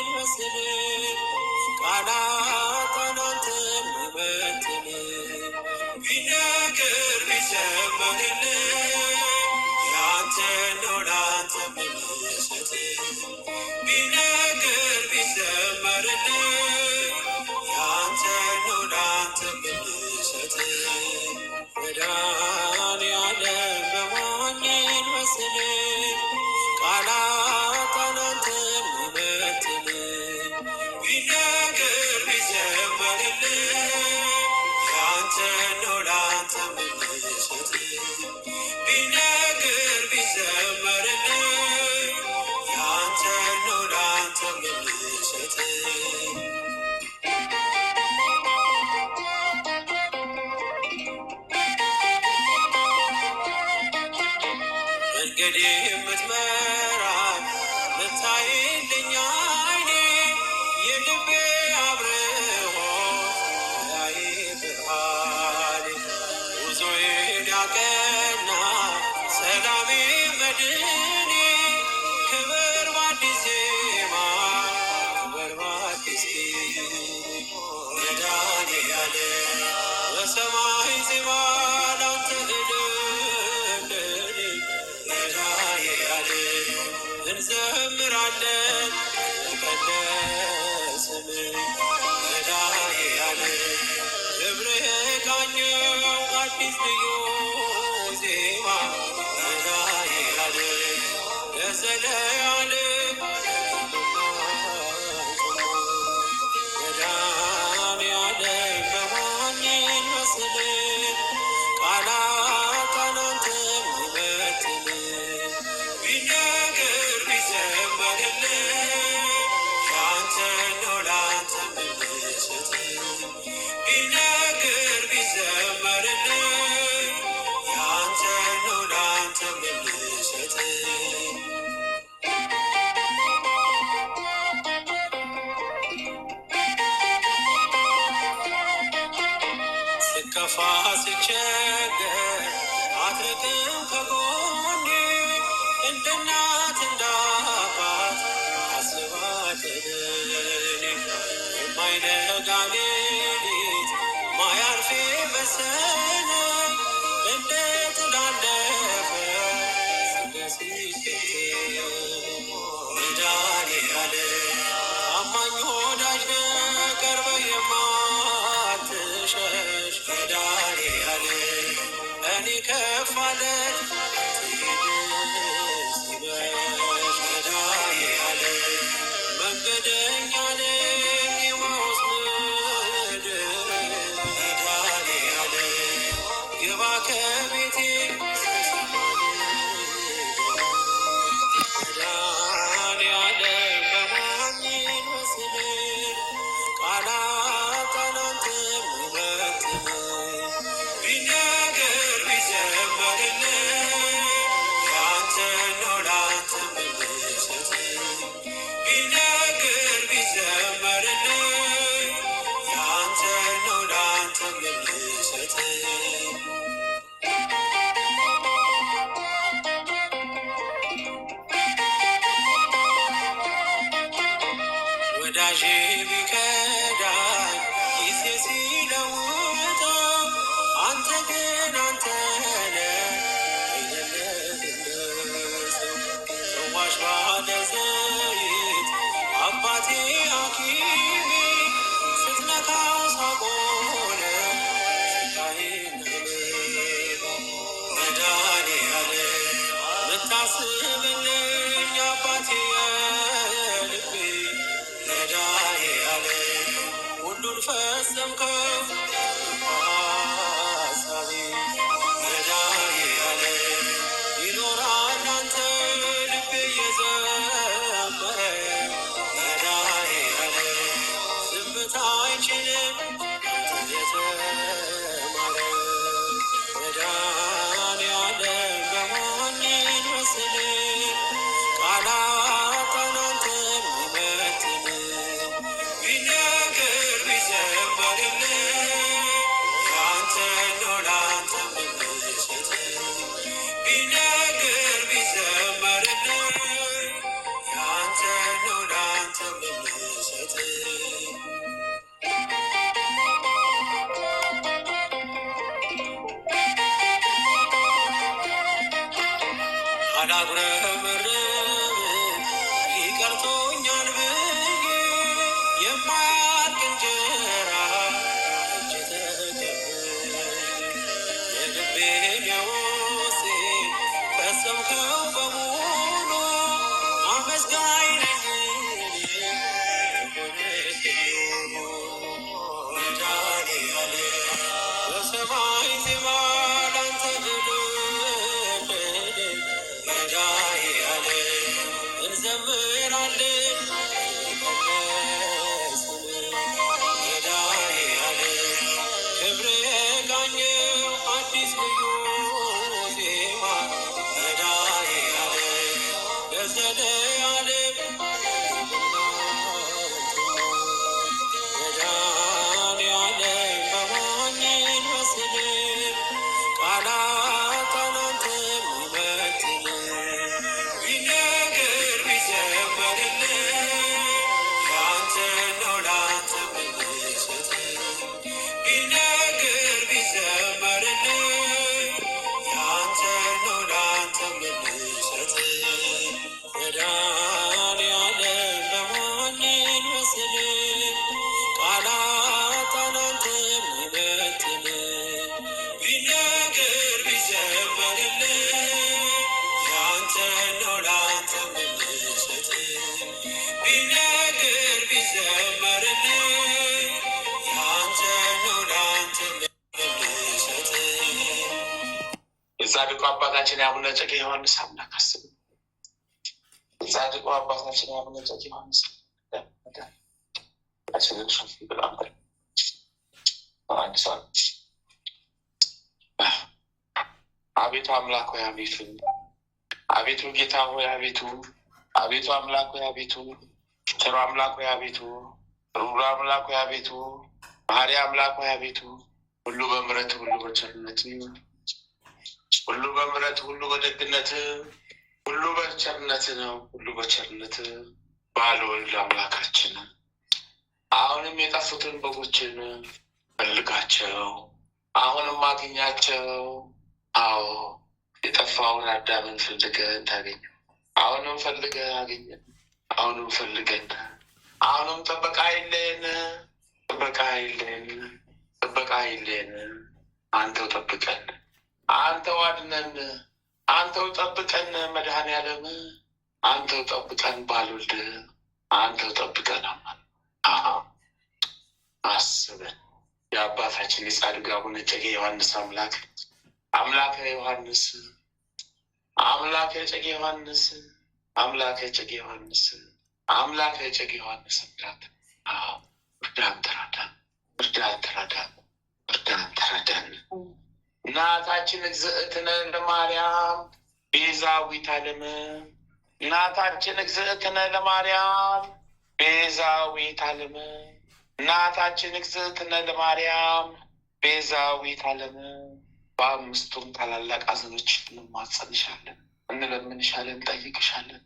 የሚመስል ቃላት አንተን የሚመጥን ቢነገር ቢዘመርልህ ያንተን ነው ላንተ የምንሰጥ ቢነገር ቢዘመርልህ ያንተን ነው ላንተ የምንሰጥ መድኃኔዓለም በማን ይመስል ቃላት አንተን የሚመጥን ቢነገር ቢዘመርልህ ያንተን ነው ላንተ የምንሰጥ ቢነገር ቢዘመርልህ ያንተን ነው ላንተ የምንሰጥ መንገድ የምትመራኝ ምታይልኝ ዓይኔ የልቤ አብርሆት ላይ ብርሃኔ ጉዞዬን ያቀና ሰላሜ መድኔ ክብር በአዲስ ዜማ ክብር በአዲስ መድኃኔዓለም በሰማይ ዜማ ላንተ እንዘምራለን ለቀደስም መድኃኔዓለም ክብርህ ቃኘው አዲስ ልዩ ዜማ መድኃኔዓለም ለዘለዓለም መድኃኔዓለም በማን ይመስል ቃላት አንተን የሚመጥን ቢነገር ቢዘመርልህ ያንተን ነው ላንተ የምንሰጥ ቢነገር ቢዘመርልህ ያንተን ነው ላንተ የምንሰጥ ስከፋ ስቸገር አትርቅም ከጎኔ እንደ እናት እንደ አባት አስባለሁ የማይነጋ ሌሊት ማያልፍ መሰለ እንደ ጥላ አለፈ ሲገኝ መድኃኔዓለም ታማኝ ወዳጅ ነህ ቀርበህ የማትሸሽ መድኃኔዓለም እኔ ከፍ አለ መንገደኛ ነኝ የማውስ ምድር መድኃኔዓለም ግባ ከቤቴ መድኃኔዓለም በማን ይመስል ቃላት አንተን የሚመጥን ቢነገር ቢዘመርልህ ያንተን ነው ላንተ የምንሰጥ ቢነገር ቢዘመርልህ ያንተን ነው ላንተ የምንሰጥ ወዳጄ ቢከዳኝ ጊዜ ሲለውጠው አንተ ግን አንተ ነህ አይደለህም ሰዋሽ ባለ ዘይት አባቴ ሐኪሜ ስትነካው ሳቆነ ስቃዬን መድኃኔዓለም ምታስብልኝ አባቴ የልቤ መድኃኔዓለም ሁሉን ፈጸምከው በሐሳቤ መድኃኔዓለም ይኖራል አንተ ልቤ እየዘመረ መድኃኔዓለም ዝምታ አይችልም የተማረ መድኃኔዓለም በማን ይመስል ቃላት አንተን የሚመጥን ቢነገር ቢዘመርልህ ይመስል ቃላት አናንተን ይበትን ቢነገር ቢዘመርልህ ያንተ ነው ላንተ ምንሰጥ ቢነገር ቢዘመርልህ ያንተ ነው ላንተ ምንሰጥ። የጻድቁ አባታችን የአቡነ እጨጌ ዮሐንስ አምላክ አስብ። የጻድቁ አባታችን የአቡነ እጨጌ ዮሐንስ አቤቱ አምላክ ሆይ አቤቱ አቤቱ ጌታ ሆይ አቤቱ አቤቱ አምላክ ሆይ አቤቱ ቸሩ አምላክ ሆይ አቤቱ ሩሩ አምላክ ሆይ አቤቱ መሐሪ አምላክ ሆይ አቤቱ ሁሉ በምሕረት ሁሉ በቸርነት ሁሉ በምሕረት ሁሉ በደግነት ሁሉ በቸርነት ነው ሁሉ በቸርነት ባለወልድ አምላካችን አሁንም የጠፉትን በጎችን ፈልጋቸው አሁንም አግኛቸው። አዎ የጠፋውን አዳምን ፈልገን ታገኘው። አሁንም ፈልገን አገኘን። አሁንም ፈልገን አሁንም ጥበቃ የለን ጥበቃ የለን ጥበቃ የለን። አንተው ጠብቀን አንተው አድነን አንተው ጠብቀን መድኃኔዓለም አንተው ጠብቀን ባልወልድ አንተው ጠብቀን አስበን። የአባታችን የጻድቁ አቡነ እጨጌ ዮሐንስ አምላክ አምላከ ዮሐንስ አምላከ እጨጌ ዮሐንስ አምላከ እጨጌ ዮሐንስ አምላከ እጨጌ ዮሐንስ እርዳን ተራዳን እርዳን ተራዳን እርዳን ተራዳን። እናታችን እግዝእትነ ለማርያም ቤዛዊተ ዓለም እናታችን እግዝእትነ ለማርያም ቤዛዊተ ዓለም እናታችን እግዝእትነ ለማርያም ቤዛዊተ ዓለም በአምስቱም ታላላቅ ሐዘኖች እንማጸንሻለን፣ እንለምንሻለን፣ እንጠይቅሻለን፣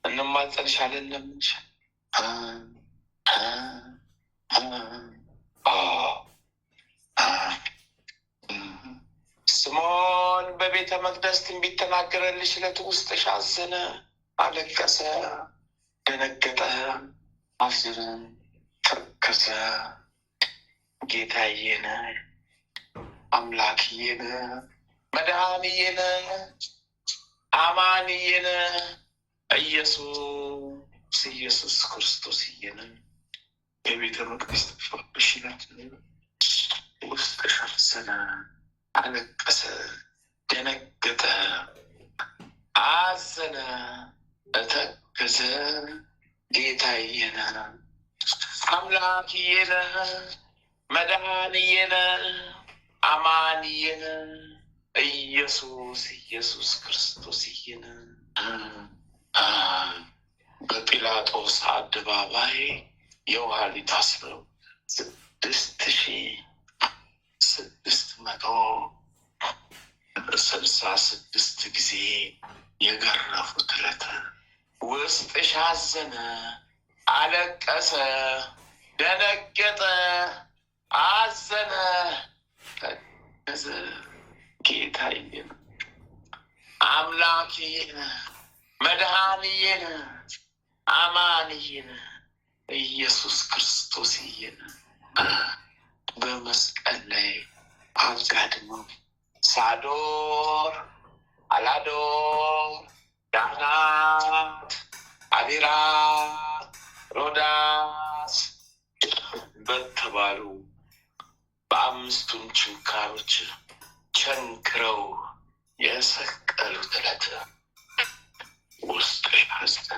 እንማጸንሻለን፣ እንለምንሻለን። ስምዖን በቤተ መቅደስ ትንቢት ተናገረልሽ፣ ዕለት ውስጥሽ አዘነ፣ አለቀሰ፣ ደነገጠ፣ አዘነ፣ ተከዘ። ጌታዬን አምላክዬን መድኃኒዬን አማንዬን ኢየሱስ ክርስቶስዬን የቤተ መቅደስ ተፋብሽነት ውስጥሽ አዘነ፣ አለቀሰ፣ ደነገጠ፣ አዘነ፣ ተከዘ። ጌታዬን አምላክዬን መድኃኒዬን አማንዬን ኢየሱስ ክርስቶስዬን በጲላጦስ አደባባይ የውሃሊት አስረው 6666 ጊዜ የገረፉት ዕለት ውስጥሽ አዘነ፣ አለቀሰ፣ ደነገጠ፣ አዘነ፣ ተከዘ። ጌታዬን አምላኬን መድኃኒዬን አማንዬን ኢየሱስ ክርስቶስዬን በመስቀል ላይ አጋድመው ሳዶር፣ አላዶር፣ ዳናት፣ አቢራ፣ ሮዳስ በተባሉ በአምስቱም ችንካሮች ቸንክረው የሰቀሉት ዕለት ውስጥሽ አዘነ፣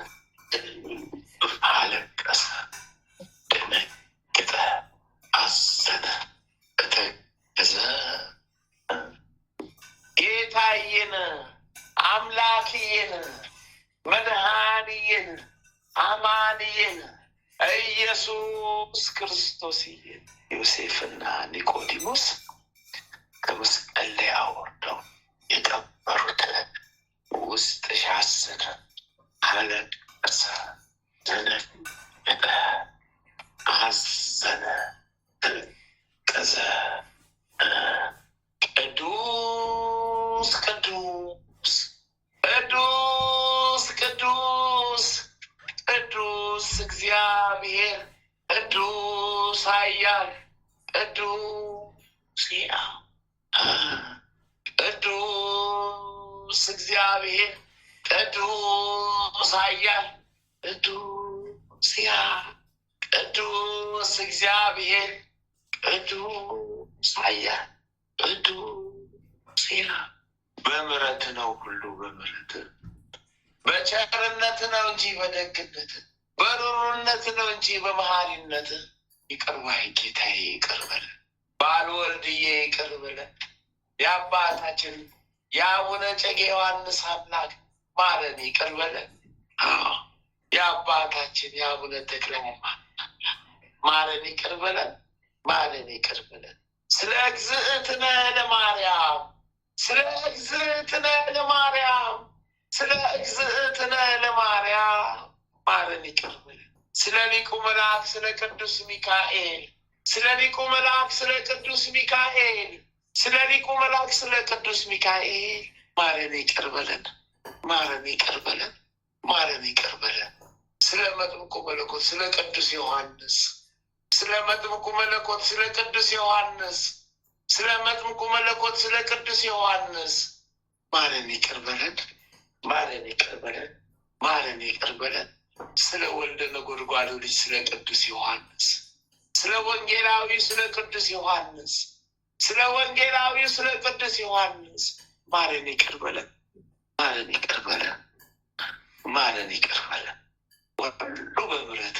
አለቀሰ፣ ደነገጠ፣ አዘነ፣ ተከዘ። ጌታዬን አምላክዬን መድኃኒዬን አማንዬን ኢየሱስ ክርስቶስዬን ዮሴፍና ኒቆዲሞስ ከመስቀል ላይ አወርደው የቀበሩት ውስጥሽ አዘነ፣ አለቀሰ፣ ደነገጠ፣ አዘነ፣ ተከዘ። ቅዱስ ቅዱስ ቅዱስ ቅዱስ ቅዱስ እግዚአብሔር እግዚአብሔር ቅዱስ ኃያል ቅዱስ ቅዱስ እግዚአብሔር ቅዱስ ኃያል ቅዱስ ቅዱስ እግዚአብሔር ቅዱስ ኃያል ቅዱስ በምሕረት ነው ሁሉ በምሕረት በቸርነት ነው እንጂ በደግነት በሩሩነት ነው እንጂ በመሐሪነት ይቅር ባይ ጌታዬ ይቅር በለን። ባልወልድዬ ይቅር በለን። የአባታችን የአቡነ እጨጌ ዮሐንስ አምላክ ማረን ይቅር በለን። የአባታችን የአቡነ ተክለ ሃይማኖት ማረን ይቅር በለን። ማረን ይቅር በለን። ስለ እግዝእትነ ለማርያም ስለ እግዝእትነ ለማርያም ስለ እግዝእትነ ለማርያም ማረን ይቅር በለን። ስለ ሊቁ መልአክ ስለ ቅዱስ ሚካኤል ስለ ሊቁ መልአክ ስለ ቅዱስ ሚካኤል ስለ ሊቁ መልአክ ስለ ቅዱስ ሚካኤል ማረን ይቅር በለን። ማረን ይቅር በለን። ማረን ይቅር በለን። ስለ መጥምቁ መለኮት ስለ ቅዱስ ዮሐንስ ስለ መጥምቁ መለኮት ስለ ቅዱስ ዮሐንስ ስለ መጥምቁ መለኮት ስለ ቅዱስ ዮሐንስ ማረን ይቅር በለን። ማረን ይቅር በለን። ማረን ይቅር በለን። ስለ ወልደ ነጎድጓዱ ልጅ ስለ ቅዱስ ዮሐንስ ስለ ወንጌላዊ ስለ ቅዱስ ዮሐንስ ስለ ወንጌላዊ ስለ ቅዱስ ዮሐንስ ማረን ይቅር በለን። ማረን ይቅር በለን። ማረን ይቅር በለን። ሁሉ በምሕረት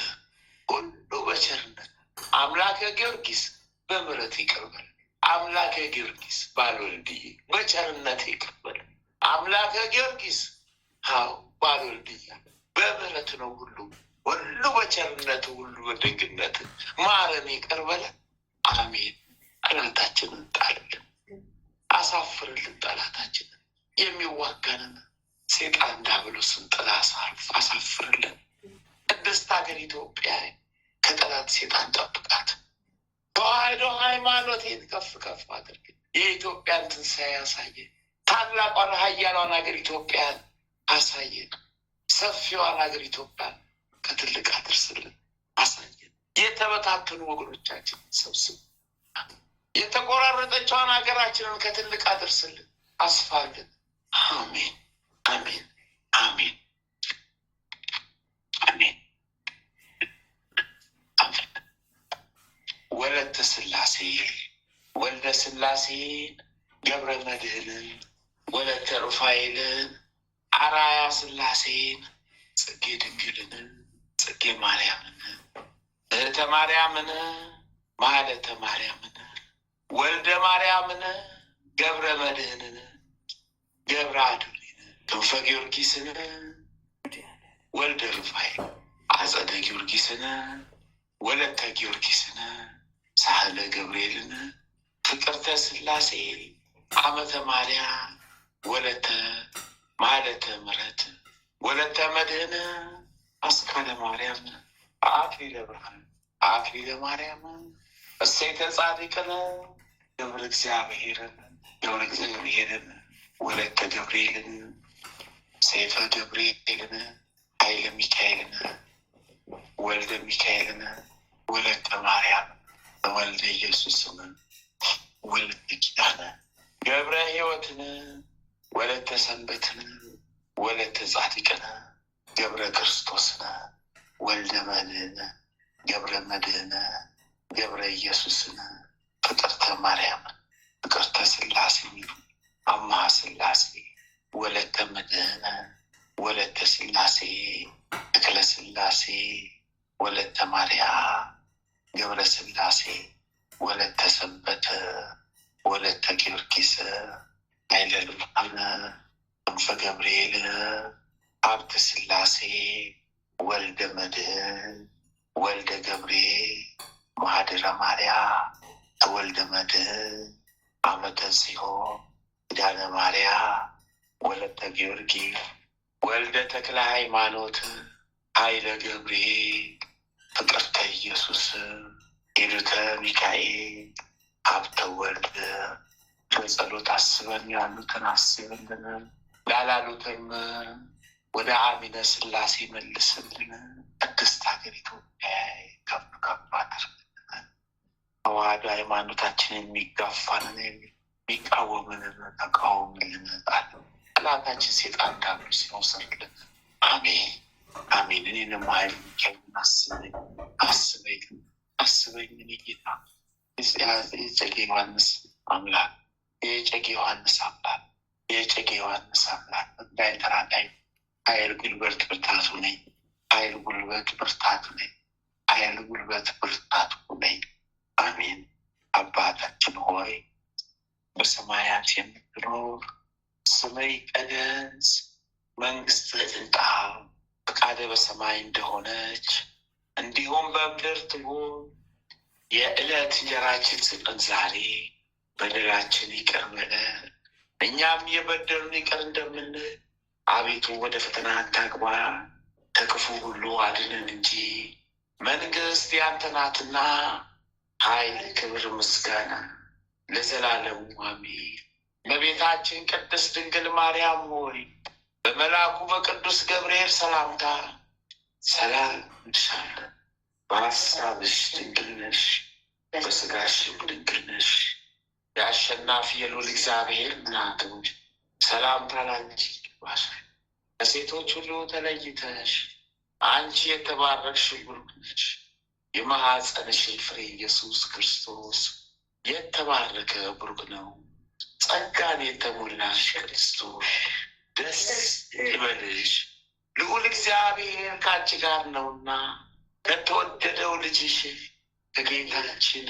ሁሉ በቸርነት አምላከ ጊዮርጊስ በምሕረት ይቅር በለን። አምላከ ጊዮርጊስ ባልወልድዬ በቸርነት ይቅር በለን። አምላከ ጊዮርጊስ ባልወልድዬ በምሕረት ነው ሁሉ ሁሉ በቸርነት ሁሉ በደግነት ማረን ይቅር በለን። አሜን። ጠላታችንን ጣልልን፣ አሳፍርልን። ጠላታችንን የሚዋጋንን ሴጣን ዲያብሎስን ጥላ አሳፍርልን። ቅድስት ሀገር ኢትዮጵያ ከጠላት ሴጣን ጠብቃት። ተዋህዶ ሃይማኖቴን ከፍ ከፍ አድርግ። የኢትዮጵያን ትንሣኤ ያሳየን። ታላቋን ኃያሏን ሀገር ኢትዮጵያን አሳየን። ሰፊዋን ሀገር ኢትዮጵያን ከትልቅ አድርስልን፣ አሳየን። የተበታተኑ ወገኖቻችን ሰብስብ። የተቆራረጠችዋን ሀገራችንን ከትልቅ አድርስልን፣ አስፋልን። አሜን አሜን አሜን አሜን። ወለተ ሥላሴ ወልደ ሥላሴን ገብረ መድኅንን ወለተ ሩፋኤልን አራያ ሥላሴን ጽጌ ድንግልን ጽጌ ማርያምን እህተ ማርያምን ማለተ ማርያምን ወልደ ማርያምን ገብረ መድኅንን ገብረ አዶኒን ክንፈ ጊዮርጊስን ወልደ ሩፋኤል አጸደ ጊዮርጊስን ወለተ ጊዮርጊስን ሳህለ ገብርኤልን ፍቅርተ ሥላሴ አመተ ማርያም ወለተ ማለተ ምሕረት ወለተ መድኅን አስካለ ማርያም አክሊለ ብርሃን አክሊለ ማርያም እሴተ ጻድቅን ገብረ እግዚአብሔርን ወለተ ገብርኤልን ሰይፈ ገብርኤልን ኃይለ ሚካኤልን ወልደ ሚካኤልን ወለተ ማርያም ወልደ ኢየሱስን ወልደ ኪዳነ ገብረ ሕይወትን ወለተ ሰንበትን ወለተ ጻድቅን ገብረ ክርስቶስን ወልደ መድኅን ገብረ መድኅን ገብረ ኢየሱስን ፍቅርተ ማርያምን ፍቅርተ ሥላሴ አምሃ ሥላሴ ወለተ መድኅን ወለተ ሥላሴ ተክለ ሥላሴ ወለተ ማርያም ገብረ ሥላሴ ወለተ ሰንበት ወለተ ጊዮርጊስ ኃይለ ልዑል ክንፈ ገብርኤል ሀብተ ሥላሴ ወልደ መድኅን ወልደ ገብርኤል ማህደረ ማርያም ወልደ መድኅን አመተ ጽዮን ኪዳነ ማርያም ወለተ ጊዮርጊስ ወልደ ተክለ ሃይማኖት ኃይለ ገብርኤል ፍቅርተ ኢየሱስ ሄዱተ ሚካኤል ሀብተ ወልድ በጸሎት አስበን ያሉትን አስብልን፣ ላላሉትም ወደ አሚነ ስላሴ መልስልን። ቅድስት ሀገር ኢትዮጵያ ከፍ ከፍ አድርግልን። ተዋህዶ ሃይማኖታችንን የሚጋፋንን የሚቃወምንን ተቃውምልን። ጠላታችን ሴጣን ዲያብሎስ ይውሰድልን። አሜን አሜን። እኔንም ኃይል ሚካኤልን አስበኝ እኔ ጌታ የጨጌ ዮሐንስ አምላክ የጨጌ ዮሐንስ አምላክ የጨጌ ዮሐንስ አምላክ እንዳይተራዳይ ኃይል ጉልበት ብርታቱ ነኝ። ኃይል ጉልበት ብርታቱ ነኝ። ኃይል ጉልበት ብርታቱ ነኝ። አሜን። አባታችን ሆይ በሰማያት የምትኖር ስምህ ይቀደስ፣ መንግስትህ ትምጣ፣ ፈቃድህ በሰማይ እንደሆነች እንዲሁም በምድር ትሁን። የዕለት እንጀራችንን ስጠን ዛሬ፣ በደላችን ይቅር በለን እኛም የበደሉንን ይቅር እንደምንል፣ አቤቱ ወደ ፈተና አታግባን ከክፉ ሁሉ አድነን እንጂ መንግስት ያንተ ናትና፣ ኃይል፣ ክብር፣ ምስጋና ለዘላለሙ አሜን። እመቤታችን ቅድስት ድንግል ማርያም ሆይ በመልአኩ በቅዱስ ገብርኤል ሰላምታ ሰላም እንልሻለን። በሀሳብሽ ድንግል ነሽ፣ በስጋሽም ድንግል ነሽ። የአሸናፊ የልዑል እግዚአብሔር እናት ሆይ ሰላምታ ላንቺ ይገባሻል። ከሴቶች ሁሉ ተለይተሽ አንቺ የተባረክሽ ቡሩክ ነሽ። የማኅፀንሽን ፍሬ ኢየሱስ ክርስቶስ የተባረከ ቡሩክ ነው። ጸጋን የተሞላሽ ክርስቶስ ደስ ይበልሽ፣ ልዑል እግዚአብሔር ከአንቺ ጋር ነውና ከተወደደው ልጅሽ ከጌታችን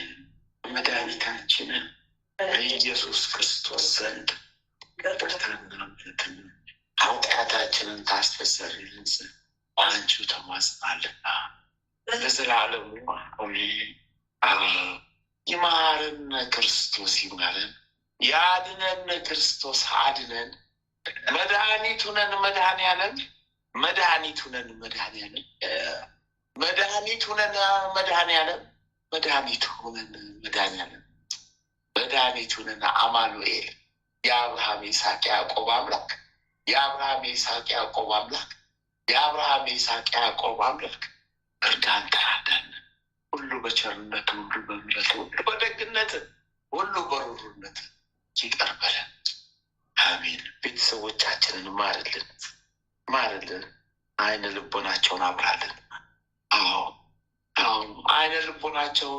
መድኃኒታችን በኢየሱስ ክርስቶስ ዘንድ ይቅርታና ምሕረትን ኃጢአታችንን ታስተሰርይልን ዘንድ አንቺው ተማጽናልና ለዘላለሙ አሜን። አሜን። ይማረን ክርስቶስ ይማረን፣ ያድነን ክርስቶስ አድነን። መድኃኒቱ ነን መድኃኔዓለም፣ መድኃኒቱ ነን መድኃኔዓለም፣ መድኃኒቱ ነን መድኃኔዓለም፣ መድኃኒቱ ነን መድኃኔዓለም፣ መድኃኒቱ ነን አማኑኤል። የአብርሃም ይስሐቅ ያዕቆብ አምላክ፣ የአብርሃም ይስሐቅ ያዕቆብ አምላክ፣ የአብርሃም ይስሐቅ ያዕቆብ አምላክ እርዳን፣ ተራዳን። ሁሉ በቸርነት፣ ሁሉ በምሕረት፣ ሁሉ በደግነት፣ ሁሉ በሩሩነት ይቅር በለን። አሜን። ቤተሰቦቻችንን ማርልን፣ ማርልን። አይነ ልቦናቸውን አብራልን። አዎ አይነ ልቦናቸው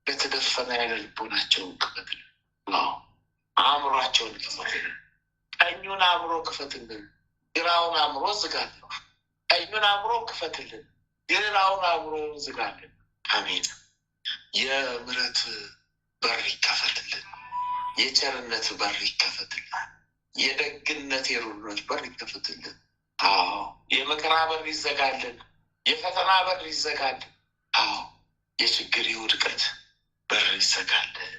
ለተደፈነ አይነ ልቦናቸውን ክፈትልን። አእምሯቸውን ክፈትልን። ቀኙን አእምሮ ክፈትልን፣ ግራውን አእምሮ ዝጋልን። ቀኙን አእምሮ ክፈትልን፣ ግራውን አእምሮ ዝጋልን። አሜን። የምሕረት በር ይከፈትልን፣ የቸርነት በር ይከፈትልን፣ የደግነት የሩሩነት በር ይከፈትልን። የመከራ በር ይዘጋልን፣ የፈተና በር ይዘጋልን። የችግር የውድቀት በር ይዘጋልን።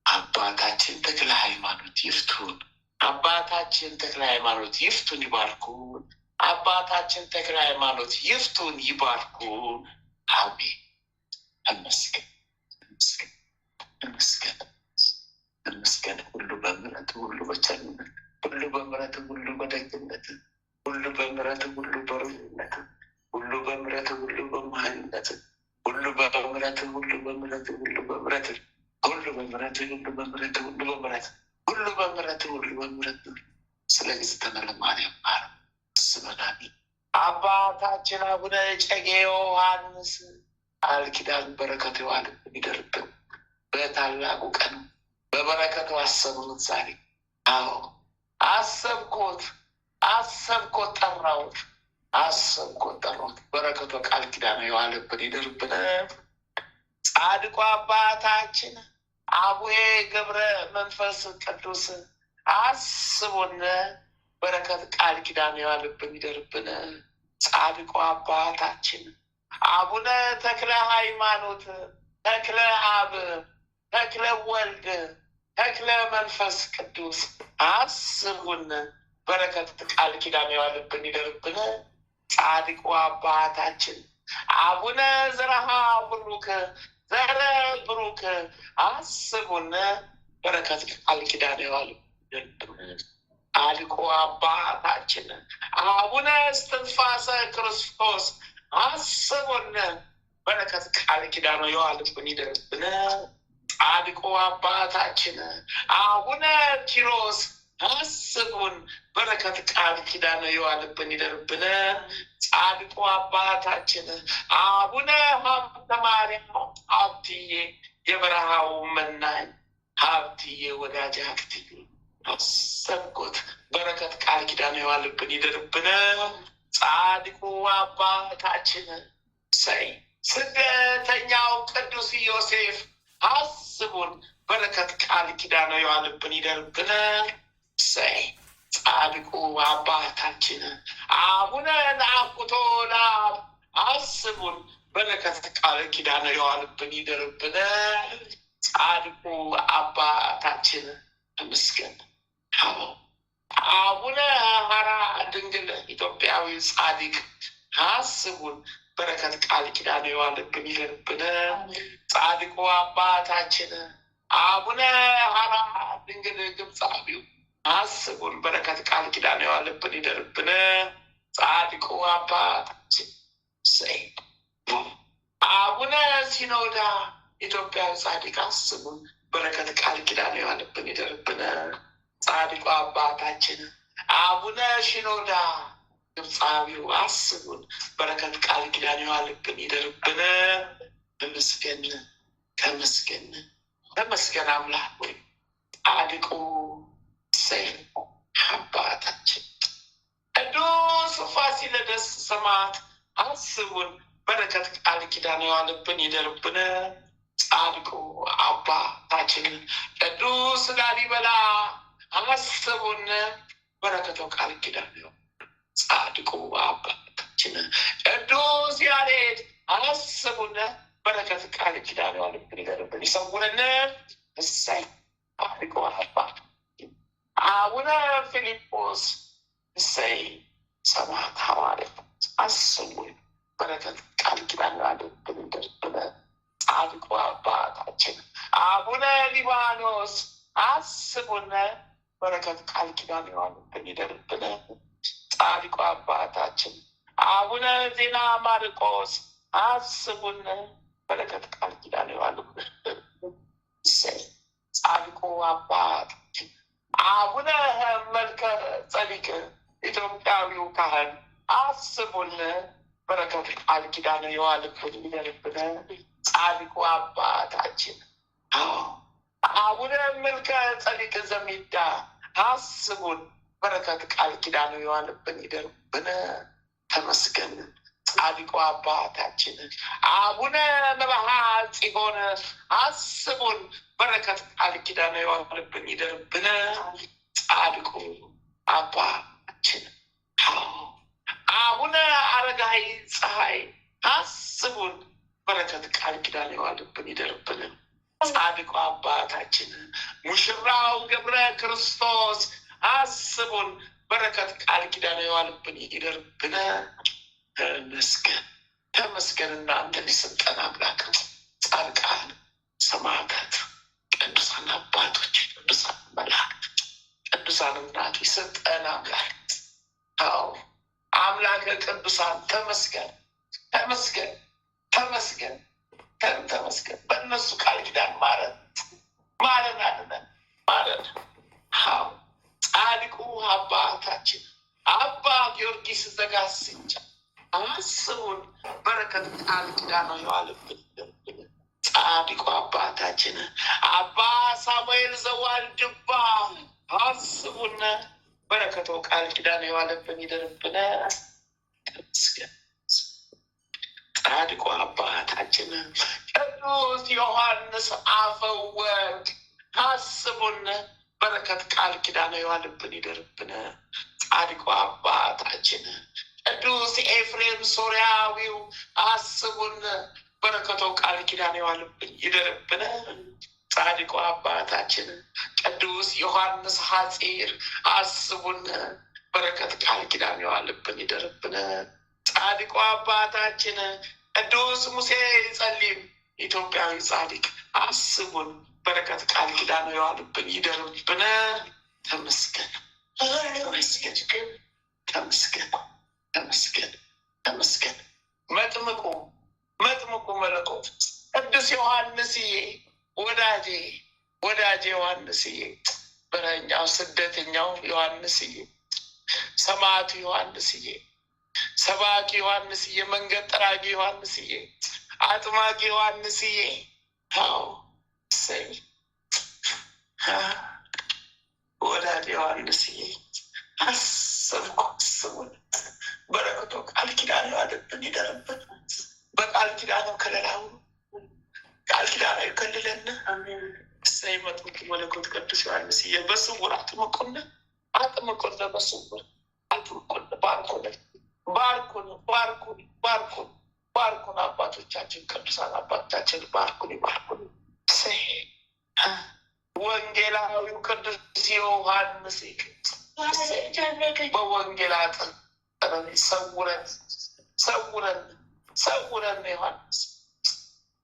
አባታችን ተክለ ሃይማኖት ይፍቱን፣ አባታችን ተክለ ሃይማኖት ይፍቱን ይባርኩን፣ አባታችን ተክለ ሃይማኖት ይፍቱን ይባርኩን። አሜን። ተመስገን ተመስገን ተመስገን ተመስገን። ሁሉ በምሕረት፣ ሁሉ በቸርነት፣ ሁሉ በምሕረት፣ ሁሉ በደግነት፣ ሁሉ በምሕረት፣ ሁሉ በሩሩነት፣ ሁሉ በምሕረት፣ ሁሉ በመሐሪነት፣ ሁሉ በምሕረት፣ ሁሉ በምሕረት፣ ሁሉ በምሕረት፣ ሁሉ በምሕረት፣ ሁሉ በምሕረት፣ ሁሉ በምሕረት፣ ሁሉ በምሕረት፣ ሁሉ በምሕረት ስለ እግዝእትነ ለማርያም አስበናል። አባታችን አቡነ እጨጌ ዮሐንስ ቃል ኪዳን በረከቱ የዋለብን ይደርብን። በታላቁ ቀን በበረከቱ አሰብኑት ዛሬ። አሰብኮት ጠራሁት፣ አሰብኮት ጠራሁት። በረከቱ ቃል ኪዳን የዋለብን ይደርብን። ጻድቁ አባታችን አቡዬ ገብረ መንፈስ ቅዱስ አስቡን። በረከት ቃል ኪዳን የዋለብን ይደርብን። ጻድቁ አባታችን አቡነ ተክለ ሃይማኖት፣ ተክለ አብ፣ ተክለ ወልድ፣ ተክለ መንፈስ ቅዱስ አስቡን። በረከት ቃል ኪዳን የዋለብን ይደርብን። ጻድቁ አባታችን አቡነ ዘርሃ ብሩክ፣ ዘረ ብሩክ አስቡን። በረከት ቃል ኪዳን የዋለብን ይደርብን። ጻድቁ አባታችን አቡነ እስትንፋሰ ክርስቶስ አስቡን፣ በረከት ቃል ኪዳኑ የዋልብን ይደርብን። ጻድቁ አባታችን አቡነ ኪሮስ አስቡን፣ በረከት ቃል ኪዳኑ የዋልብን ይደርብን። ጻድቁ አባታችን አቡነ ሀብተ ማርያም ሀብትዬ የበረሃው መናኝ ሀብትዬ ወዳጅ ሀብትዬ አሰብኩት፣ በረከት ቃል ኪዳኑ የዋልብን ይደርብን። ጻድቁ አባታችን ሰይ ስደተኛው ቅዱስ ዮሴፍ አስቡን፣ በረከት ቃል ኪዳኑ የዋልብን ይደርብን። ሰይ ጻድቁ አባታችን አቡነ ናኩቶ ለአብ አስቡን፣ በረከት ቃል ኪዳኑ የዋልብን ይደርብን። ጻድቁ አባታችን ተመስገን። አቡነ ሀራ ድንግል ኢትዮጵያዊ ጻድቅ አስቡን፣ በረከት ቃል ኪዳኑ የዋልብን ይደርብን። ጻድቁ አባታችን አቡነ ሀራ ድንግል ግብፃዊው አስቡን፣ በረከት ቃል ኪዳኑ የዋልብን ይደርብን። ጻድቁ አባታችን ሰይ አቡነ ሲኖዳ ኢትዮጵያዊ ጻድቅ አስቡን፣ በረከት ቃል ኪዳኑ የዋልብን ይደርብን። ጻድቁ አባታችን አቡነ ሽኖዳ ግብፃዊው አስቡን፣ በረከት ቃል ኪዳኑ የዋልብን ይደርብን። ተመስገን ተመስገን ተመስገን አምላክ ሆይ። ጻድቁ ሰይ አባታችን ቅዱስ ፋሲለደስ ሰማዕት አስቡን፣ በረከት ቃል ኪዳኑ የዋልብን ይደርብን። ጻድቁ አባታችን ቅዱስ ላሊበላ አስቡን፣ በረከቱ ቃል ኪዳኑ የዋልብን። ጻድቁ አባታችን ቅዱስ ያሬድ አስቡን፣ በረከት ቃል ኪዳኑ የዋልብን ይደርብን ይሰውረን። እሰይ ጻድቁ አባት አቡነ ፊልጶስ እሰይ ሰማዕት ሐዋርያ አስቡን፣ በረከት ቃል ኪዳኑ የዋልብን ይደርብን። ጻድቁ አባታችን አቡነ ሊባኖስ አስቡን፣ በረከት ቃል ኪዳኑ የዋልብን ይደርብን። ጻድቁ አባታችን አቡነ ዜና ማርቆስ አስቡን፣ በረከት ቃል ኪዳኑ የዋልብን። ጻድቁ አባታችን አቡነ መልከ ጸዲቅ ኢትዮጵያዊው ካህን አስቡን፣ በረከት ቃል ኪዳኑ የዋልብን ይደርብን። ጻድቁ አባታችን አቡነ መልከ ጸዲቅ ዘሚዳ አስቡን፣ በረከት ቃል ኪዳኑ የዋልብን ይደርብን። ተመስገን። ጻድቁ አባታችን አቡነ መብርሃ ጽዮን አስቡን፣ በረከት ቃል ኪዳኑ የዋልብን ይደርብን። ጻድቁ አባታችን አቡነ አረጋዊ ፀሐይ አስቡን፣ በረከት ቃል ኪዳኑ የዋልብን ይደርብን። ጻድቁ አባታችን ሙሽራው ገብረ ክርስቶስ አስቡን፣ በረከት ቃል ኪዳኑ የዋልብን ይደርብን። ተመስገን ተመስገን። እናንተን የሰጠን አምላክ ጻድቃን ሰማዕታት፣ ቅዱሳን አባቶች፣ ቅዱሳን መላእክት፣ ቅዱሳን እናቶች የሰጠን አምላክ አምላከ ቅዱሳን ተመስገን ተመስገን ተመስገን ተመስገን። በእነሱ ቃል ኪዳን ማረን ማረን አለን ማረን። ጻድቁ አባታችን አባ ጊዮርጊስ ዘጋስጫ አስቡን፣ በረከት ቃል ኪዳኑ የዋልብን። ጻድቁ አባታችን አባ ሳሙኤል ዘዋልድባ አስቡን፣ በረከቱ ቃል ኪዳኑ የዋልብን ይደርብን። ተመስገን። ጻድቁ አባታችን ቅዱስ ዮሐንስ አፈወርቅ አስቡን፣ በረከት ቃል ኪዳኑ የዋልብን ይደርብን። ጻድቁ አባታችን ቅዱስ ኤፍሬም ሶርያዊው አስቡን፣ በረከቱ ቃል ኪዳኑ የዋልብን ይደርብን። ጻድቁ አባታችን ቅዱስ ዮሐንስ ሐጺር አስቡን፣ በረከት ቃል ኪዳኑ የዋልብን ይደርብን። ጻድቁ አባታችን ቅዱስ ሙሴ ጸሊም ኢትዮጵያዊ ጻድቅ አስቡን፣ በረከት ቃል ኪዳኑ የዋልብን ይደርብን። ተመስገን ተመስገን ተመስገን ተመስገን ተመስገን። መጥምቁ መለኮት ቅዱስ ዮሐንስዬ ወዳጄ ዮሐንስዬ፣ በረኛው ስደተኛው ዮሐንስዬ፣ ሰማዕቱ ዮሐንስዬ፣ ሰባኪ ዮሐንስዬ፣ መንገድ ጠራጊ ዮሐንስዬ፣ አጥማቂ ዮሐንስዬ፣ አዎ እሰይ ወዳጄ ዮሐንስዬ፣ አስቡን። በረከቱ ቃል ኪዳን ነው አደብን ይደርብን። በቃል ኪዳን ነው ከለላው ቃል ኪዳን አይከልለን። እሰይ መጥምቁ መለኮት ቅዱስ ዮሐንስዬ፣ በስውር አጥምቁን በስውር አጥምቁን። ባርኩን አባቶቻችን፣ ቅዱሳን አባቶቻችን ባርኩን፣ ይባርኩን። ወንጌላዊው ቅዱስ ዮሐንስ በወንጌል አጥር ሰውረን ዮሐንስ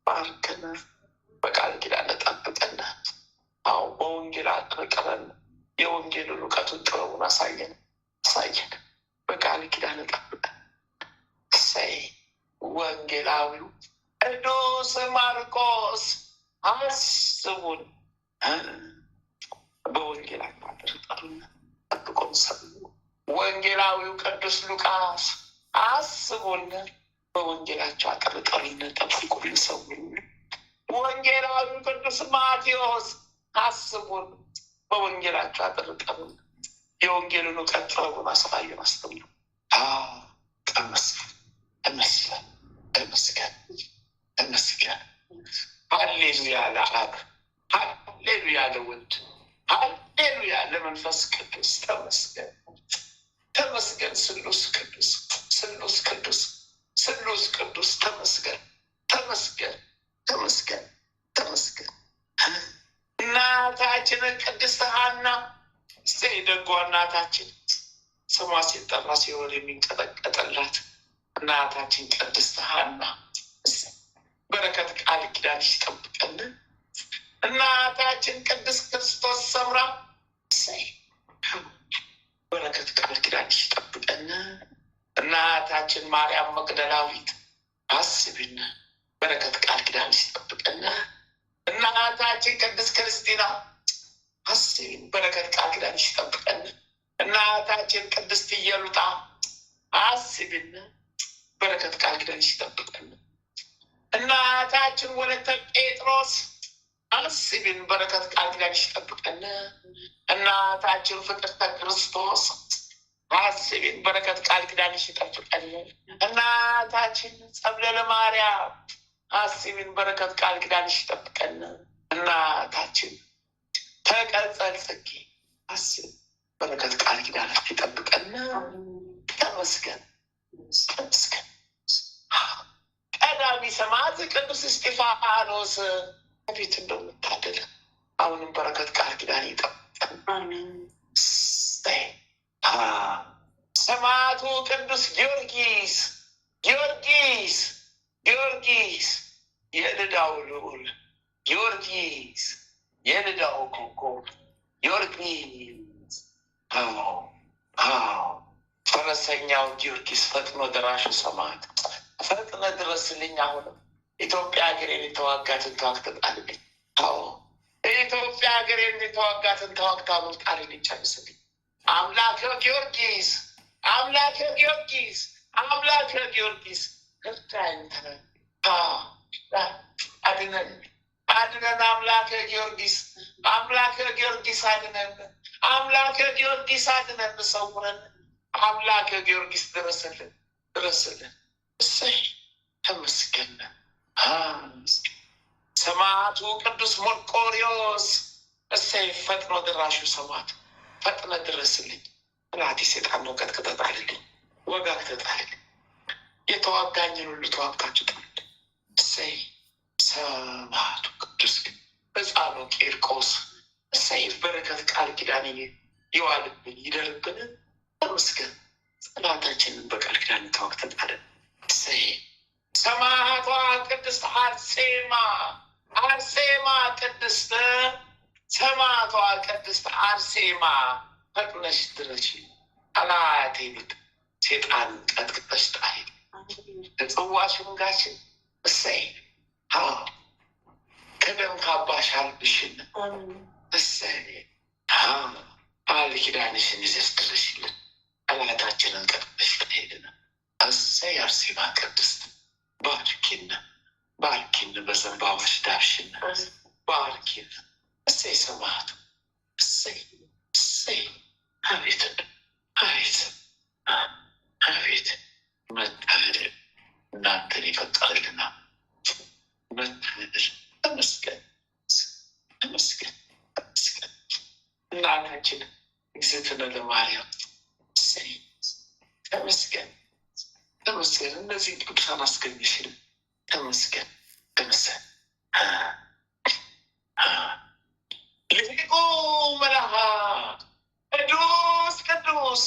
ባርክን፣ በቃል ኪዳን ጠብቀን። አዎ በወንጌል አጥርቀን የወንጌሉን እውቀቱን ጥበቡን አሳየን። በቃል ኪዳን ጠብቀን። እሰይ ወንጌላዊው ቅዱስ ማርቆስ አስቡን፣ በወንጌል አጥርቀን ጠብቆን። ወንጌላዊው ቅዱስ ሉቃስ አስቡን፣ በወንጌላቸው አጥርቀን ጠብቁን፣ ሰውሩን። ወንጌላዊው ቅዱስ ማቴዎስ አስቡን፣ በወንጌላቸው አጥርቀን የወንጌሉን እውቀት ጥበቡን አሳዩን፣ አስተምሩ። ተመስገን። ሃሌሉያ ለአብ፣ ሃሌሉያ ለወልድ፣ ሃሌሉያ ለመንፈስ ቅዱስ። ተመስገን ስሉስ ቅዱስ ተመስገን። እናታችንን ቅድስት ሐና ደጓ እናታችን ስሟ ሲጠራ ሲሆን የሚንቀጠቀጥላት እናታችን ቅድስት ሐና በረከት ቃል ኪዳንሽ ይጠብቀን። እናታችን ቅድስት ክርስቶስ ሰምራ በረከት ቃል ኪዳንሽ ይጠብቀን። እናታችን ማርያም መቅደላዊት አስቢን፣ በረከት ቃል ኪዳንሽ ይጠብቀን። እናታችን ቅድስት ክርስቲና አስቢን፣ በረከት ቃል ኪዳንሽ ይጠብቀን። እናታችን ቅድስት ኢየሉጣ አስቢን፣ በረከት ቃል ኪዳንሽ ይጠብቀን። እናታችን ወለተ ጴጥሮስ አስቢን፣ በረከት ቃል ኪዳንሽ ይጠብቀን። እናታችን ፍቅርተ ክርስቶስ አስቢን፣ በረከት ቃል ኪዳንሽ ይጠብቀን። እናታችን ጸብለለ ማርያም አስቢን፣ በረከት ቃል ኪዳንሽ ይጠብቀን። እናታችን ተቀጸል ጽጌ አስቢን፣ በረከት ቃል ኪዳንሽ ይጠብቀን። ተመስገን። ቀዳሚ ሰማዕት ቅዱስ እስጢፋኖስ ቤት እንደምታደለ አሁንም በረከት ቃል ኪዳን ይጠብቀን። ሰማዕቱ ቅዱስ ጊዮርጊስ የልዳው ልዑል፣ ጊዮርጊስ የልዳው ኮከብ፣ ጊዮርጊስ ፈረሰኛው ጊዮርጊስ ፈጥኖ ደራሹ ሰማዕት ፈጥነ ድረስልኝ። አሁንም ኢትዮጵያ ሀገሬን የተዋጋትን ተዋግተህ ጣልልኝ። ኢትዮጵያ ሀገሬን የተዋጋትን ተዋግታ ጣልልኝ፣ ጨርስልኝ። አምላከ ጊዮርጊስ እርዳኝ፣ አድነን። አምላከ ጊዮርጊስ አድነን። አምላከ ጊዮርጊስ አድነን፣ ሰውረን። አምላከ ጊዮርጊስ ድረስልን። እሰይ ተመስገን። ሰማዕቱ ቅዱስ መርቆሬዎስ እሰይ ፈጥኖ ድራሹ ሰማዕት ፈጥነ ድረስልኝ። ጠላቴ ሰይጣን ነው ቀጥቅጠህ ጣልልኝ፣ ወጋግተህ ጣልልኝ። የተዋጋኝን ሁሉ ተዋግታችሁ ጣልልኝ። እሰይ ሰማዕቱ ቅዱስ ሕፃኑ ቂርቆስ እሰይ በረከት ቃል ኪዳን ይዋልብን ይደርብን። ተመስገን። ጠላታችንን በቃል ኪዳን ተዋግተህ ጣልን። እሰይ ሰማዕቷ ቅድስት አርሴማ ቅድስት ሰማዕቷ ቅድስት አርሴማ ፈጥነሽ ድረሺ። ጠላቴን ሴጣን ቀጥቅጠሽ ጣይ። ጽዋሽን ጋችን እሰይ ከደም ካባሽ አልብሽን እሰይ ቃል ኪዳንሽን ይዘሽ ድረሽልን። ጠላታችንን ቀጥቅጠሽ ሄድን። እሰይ አርሴማ ቅድስት ባርኪን ባርኪን በዘንባባሽ ዳብሽን ባርኪን። እሰይ ሰማዕቱ እሰይ እሰይ አቤት አቤት አቤት መታደል እናንተን የፈጠረልና መታደል። ተመስገን ተመስገን ተመስገን። እናታችን እግዝእትነ ለማርያም እሰይ ተመስገን ተመስገን። እነዚህ ቅዱሳን አስገኘሽልን ተመስገን ተመስገን። ሊቁ መልአክ ቅዱስ ቅዱስ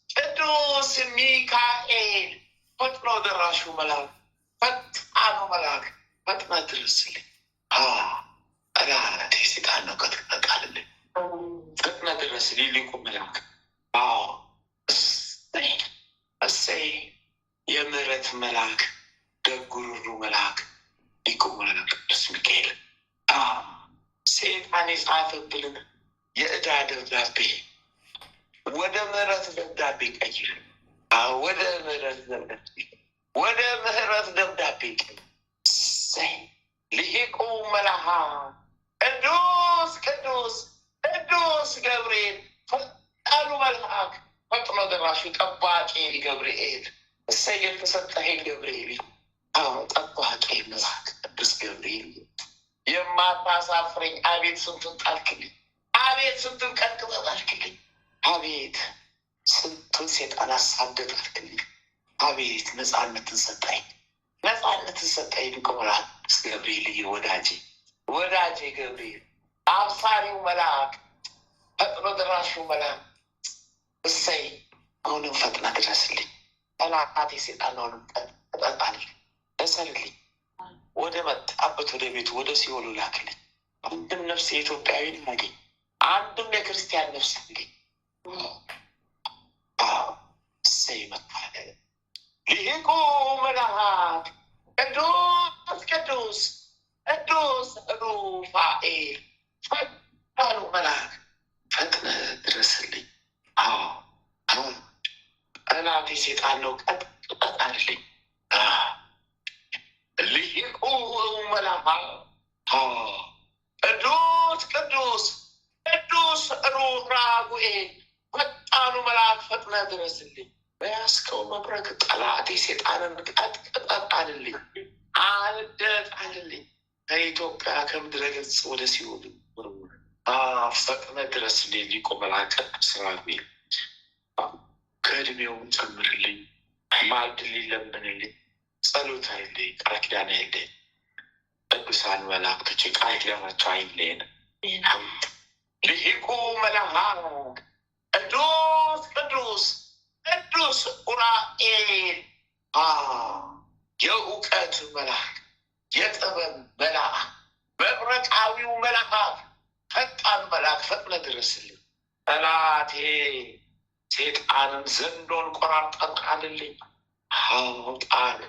ቅዱስ ሚካኤል ፈጥኖ ደራሹ መልአክ ፈጣኑ መልአክ ፈጥነ ድረስልኝ። ጠላቴ ሴጣን ነው ቀጥቅጠቃልልኝ። ፈጥነ ድረስልኝ ሊቁ መልአክ። እሰይ እሰይ የምህረት መልአክ ደጉ ሩሩ መልአክ ሊቁ መልአክ ቅዱስ ሚካኤል ሴጣን የጻፈብልን የዕዳ ደብዳቤ ወደ ምህረት ደብዳቤ ቀይር። ወደ ምህረት ደብዳቤ ወደ ምህረት ደብዳቤ ቀይር። ሊቁ መልአክ ቅዱስ ቅዱስ ቅዱስ ገብርኤል ፈጣኑ መልአክ ፈጥኖ ደራሹ ጠባቂ ገብርኤል እሰይ የተሰጠኸኝ ገብርኤል ጠባቂ መልአክ ቅዱስ ገብርኤል የማታሳፍረኝ አቤት ስንቱን ጣልክልኝ። አቤት ስንቱን ቀጥቅጠህ ጣልክልኝ። አቤት ስንቱን ሴጣን አሳደድ ጣልክልኝ። አቤት ነፃነትን ሰጠኝ ነፃነትን ሰጠኝ። ሊቁ መልአክ ቅዱስ ገብርኤል ወዳጄ ወዳጄ ገብርኤል አብሳሪው መልአክ ፈጥኖ ደራሹ መልአክ እሰይ አሁንም ፈጥና ድረስልኝ። ጠላቴ ሴጣን አሁንም ቀጥቅጠህ እሰርልኝ። ወደ መጣበት ወደ ቤቱ ወደ ሲኦል ላክልኝ። አንድም ነፍስ የኢትዮጵያዊን ያገኝ፣ አንድም የክርስቲያን ነፍስ ያገኝ። እሰይ መታደል። ሊቁ መልአክ ቅዱስ ቅዱስ ቅዱስ ሩፋኤል ፈጣኑ መልአክ ፈጥነ ድረስልኝ። ጠላቴ ሴጣን ነው ቀጥቅጠህ ሊቁ መልአክ ቅዱስ ቅዱስ ቅዱስ ራጉኤል ፈጣኑ መልአክ ፈጥነ ድረስልኝ። በያዝከው መብረቅ ጠላቴ ሴጣንን ቀጥቅጠህ ጣልልኝ፣ አልደጣልልኝ። ከኢትዮጵያ ከምድረ ገጽ ወደ ሲኦል ፈጥነ ድረስልኝ። ሊቁ መልአክ ቅዱስ ራጉኤል ከእድሜውም ጨምርልኝ፣ ማልድልኝ፣ ለምንልኝ። ጸሎት አይለኝ፣ ቃል ኪዳን አይለኝ። ቅዱሳን መላእክቶች ቃል ኪዳናቸው አይለየን። ሊቁ መልአክ ቅዱስ ቅዱስ ቅዱስ ኡራኤል የእውቀት መልአክ የጥበብ መልአክ መብረቃዊው መልአክ ፈጣን መልአክ ፈጥነ ድረስልኝ። ጠላቴ ሴጣንን ዘንዶን ቆራርጠህ ጣልልኝ። ጣል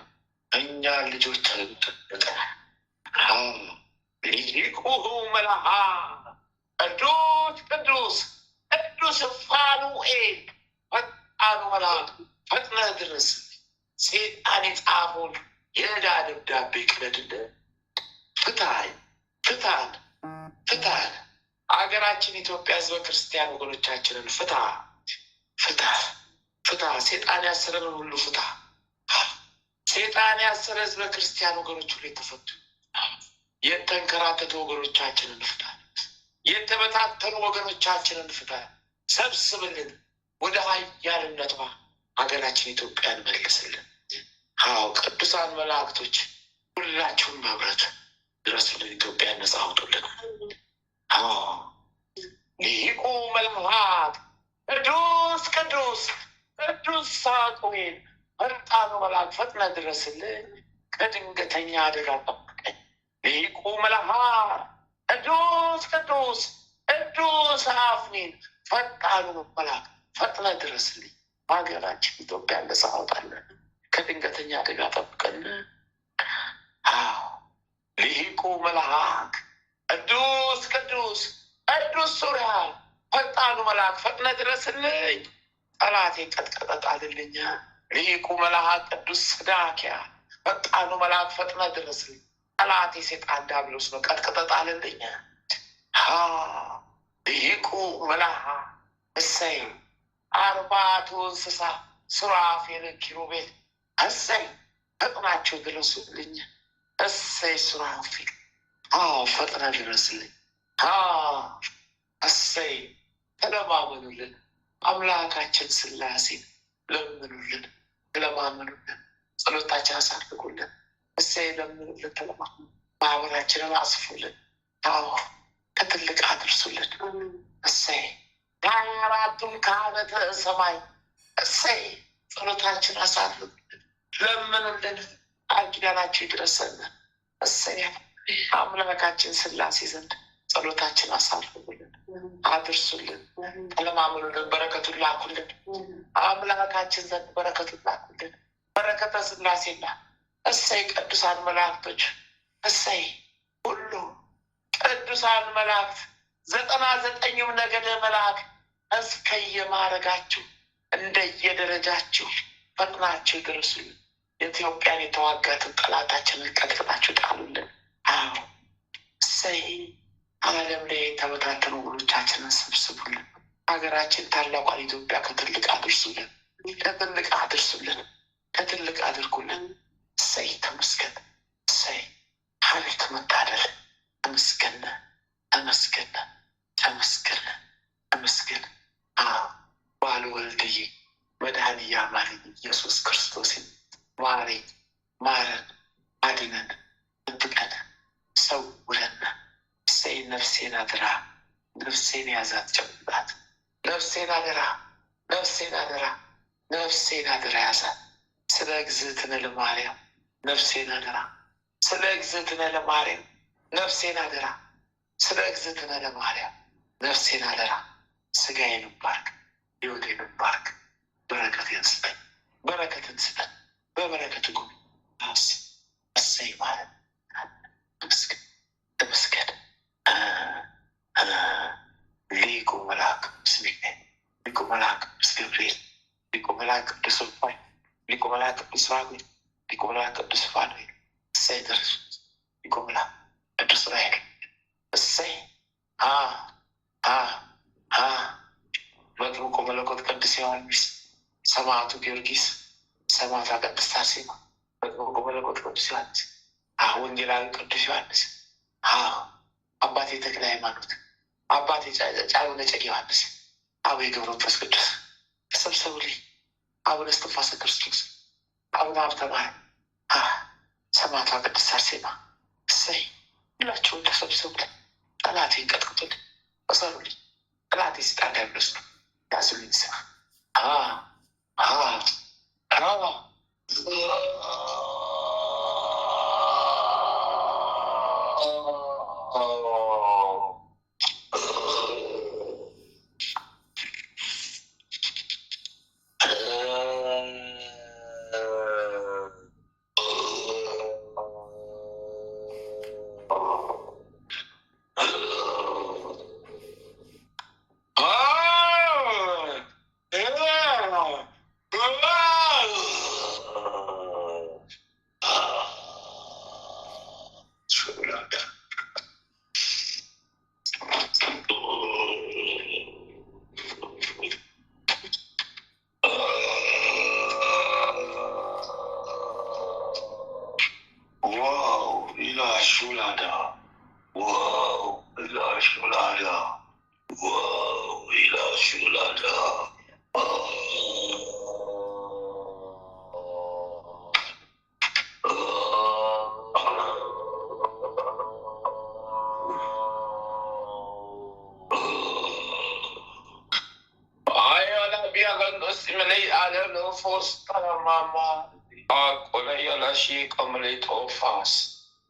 እኛ ልጆች ጠብቀናል። ሊቁ መልአክ ቅዱስ ቅዱስ ቅዱስ ፋኑኤል ፈጣኑ መልአክ ፈጥነ ድረስልኝ። ሴጣን የጻፈውን የዕዳ ደብዳቤ ቅደድልን። ፍታኝ ፍታን ፍታን። ሀገራችን ኢትዮጵያ ህዝበ ክርስቲያን ወገኖቻችንን ፍታ ፍታ ፍታ። ሴጣን ያሰረንን ሁሉ ፍታ። ሴጣን ያሰረ ህዝበ ክርስቲያን ወገኖች ሁሉ የተፈቱ፣ የተንከራተቱ ወገኖቻችንን ፍታ። የተበታተኑ ወገኖቻችንን ፍታ። ሰብስብልን፣ ወደ ኃያልነቷ ሀገራችን ኢትዮጵያን መልስልን። ቅዱሳን መላእክቶች ሁላችሁም በህብረት ድረሱልን፣ ኢትዮጵያን ነጻ አውጡልን። ሊቁ መልአክ ቅዱስ ቅዱስ ቅዱስ ራጉኤል ፈጣኑ መልአክ ፈጥነ ድረስልን፣ ከድንገተኛ አደጋ ጠብቀኝ። ሊቁ መልአክ ቅዱስ ቅዱስ ቅዱስ አፍኒን ፈጣኑ መልአክ ፈጥነህ ድረስልኝ። ሀገራችን ኢትዮጵያ ነፃ አውጣለን፣ ከድንገተኛ አደጋ ጠብቀን። ልሂቁ መልአክ ቅዱስ ቅዱስ ቅዱስ ሱሪያል ፈጣኑ መልአክ ፈጥነህ ድረስልኝ፣ ጠላቴን ቀጥቀጠ ጣልልኝ። ልሂቁ መልአክ ቅዱስ ሰዳክያ ፈጣኑ መልአክ ፈጥነህ ድረስልኝ፣ ጠላቴ ሴጣን ዲያብሎስ ነው፣ ቀጥቀጠ ጣልልኝ። ልሂቁ መልአክ እሰይ አርባዕቱ እንስሳ ሱራፌል ኪሩቤል እሰይ ፈጥናችሁ ድረሱልኝ። እሰይ ሱራፌል ፈጥነህ ድረስልኝ። እሰይ ተለማመኑልን፣ አምላካችን ሥላሴን ለምኑልን፣ ተለማመኑልን፣ ጸሎታችን አሳርጉልን። እሰይ ለምኑልን፣ ተለማመኑ፣ ማህበራችንን አስፉልን፣ ከትልቅ አድርሱልን። እሰይ 24ቱም ካህናተ ሰማይ እሰይ ጸሎታችን አሳርጉልን፣ ለምኑልን፣ ቃል ኪዳናችሁ ይድረሰን። እሰይ አምላካችን ሥላሴ ዘንድ ጸሎታችን አሳርጉልን፣ አድርሱልን፣ ተለማመኑልን፣ በረከቱን ላኩልን። አምላካችን ዘንድ በረከቱን ላኩልን። በረከተ ሥላሴና እሰይ ቅዱሳን መላእክቶች እሰይ ሁሉ ቅዱሳን መላእክት 99ኙም ነገደ መልአክ እስከየማዕረጋችሁ እንደየደረጃችሁ ፈጥናችሁ ድረሱልን። ኢትዮጵያን የተዋጋትን ጠላታችንን ቀጥቅጣችሁ ጣሉልን። እሰይ ዓለም ላይ የተበታተኑ ወገኖቻችንን ሰብስቡልን። ሀገራችን ታላቋን ኢትዮጵያ ከትልቅ አድርሱልን፣ ከትልቅ አድርሱልን፣ ከትልቅ አድርጉልን። እሰይ ተመስገን፣ እሰይ ሀብት መታደል ተመስገን፣ ተመስገን፣ ተመስገን፣ ተመስገን። ባለ ወልድዬ መድኃኒያ ማረኝ ኢየሱስ ክርስቶስን ማረኝ፣ ማረን፣ አድነን፣ ጠብቀን፣ ሰውረን። እሰይ ነፍሴን አደራ፣ ነፍሴን ያዛት፣ ጨብጣት። ነፍሴን አደራ፣ ነፍሴን አደራ፣ ነፍሴን አደራ ያዛት። ስለ እግዝእትነ ለማርያም ነፍሴን አደራ፣ ስለ እግዝእትነ ለማርያም ነፍሴን አደራ፣ ስለ እግዝእትነ ለማርያም ነፍሴን አደራ። ስጋዬን ባርክ፣ ሕይወቴን ባርክ፣ በረከቴን ስጠኝ፣ በረከትን ስጠን፣ በበረከት ጉም እሰይ ማለት ተመስገን፣ ተመስገን። ሊቁ መልአክ ቅዱስ ሚካኤል፣ ሊቁ መልአክ ቅዱስ ገብርኤል፣ ሊቁ መልአክ ቅዱስ ሩፋኤል፣ ሊቁ መልአክ ቅዱስ ራጉኤል፣ ሊቁ መልአክ ቅዱስ ፋኑኤል እሰይ ደረሱ። ሊቁ መልአክ ቅዱስ ራሔል እሰይ መጥምቁ መለኮት ቅዱስ ዮሐንስ፣ ሰማዕቱ ጊዮርጊስ፣ ሰማዕቷ ቅድስት አርሴማ፣ መጥምቁ መለኮት ቅዱስ ዮሐንስ፣ ወንጌላዊ ቅዱስ ዮሐንስ፣ አባቴ ተክለ ሃይማኖት፣ አባቴ ጫዩነ እጨጌ ዮሐንስ፣ አቡነ ገብረ መንፈስ ቅዱስ ተሰብሰቡልኝ። አቡነ እስትንፋሰ ክርስቶስ፣ አቡነ ሀብተ ማርያም፣ ሰማዕቷ ቅድስት አርሴማ እሰይ ሁላችሁም ተሰብሰቡልኝ። ጠላቴን ቀጥቅጡልኝ፣ እሰሩልኝ። ጠላቴ ሴጣን ዲያብሎስ ነው፣ ያዙልኝ። ስማ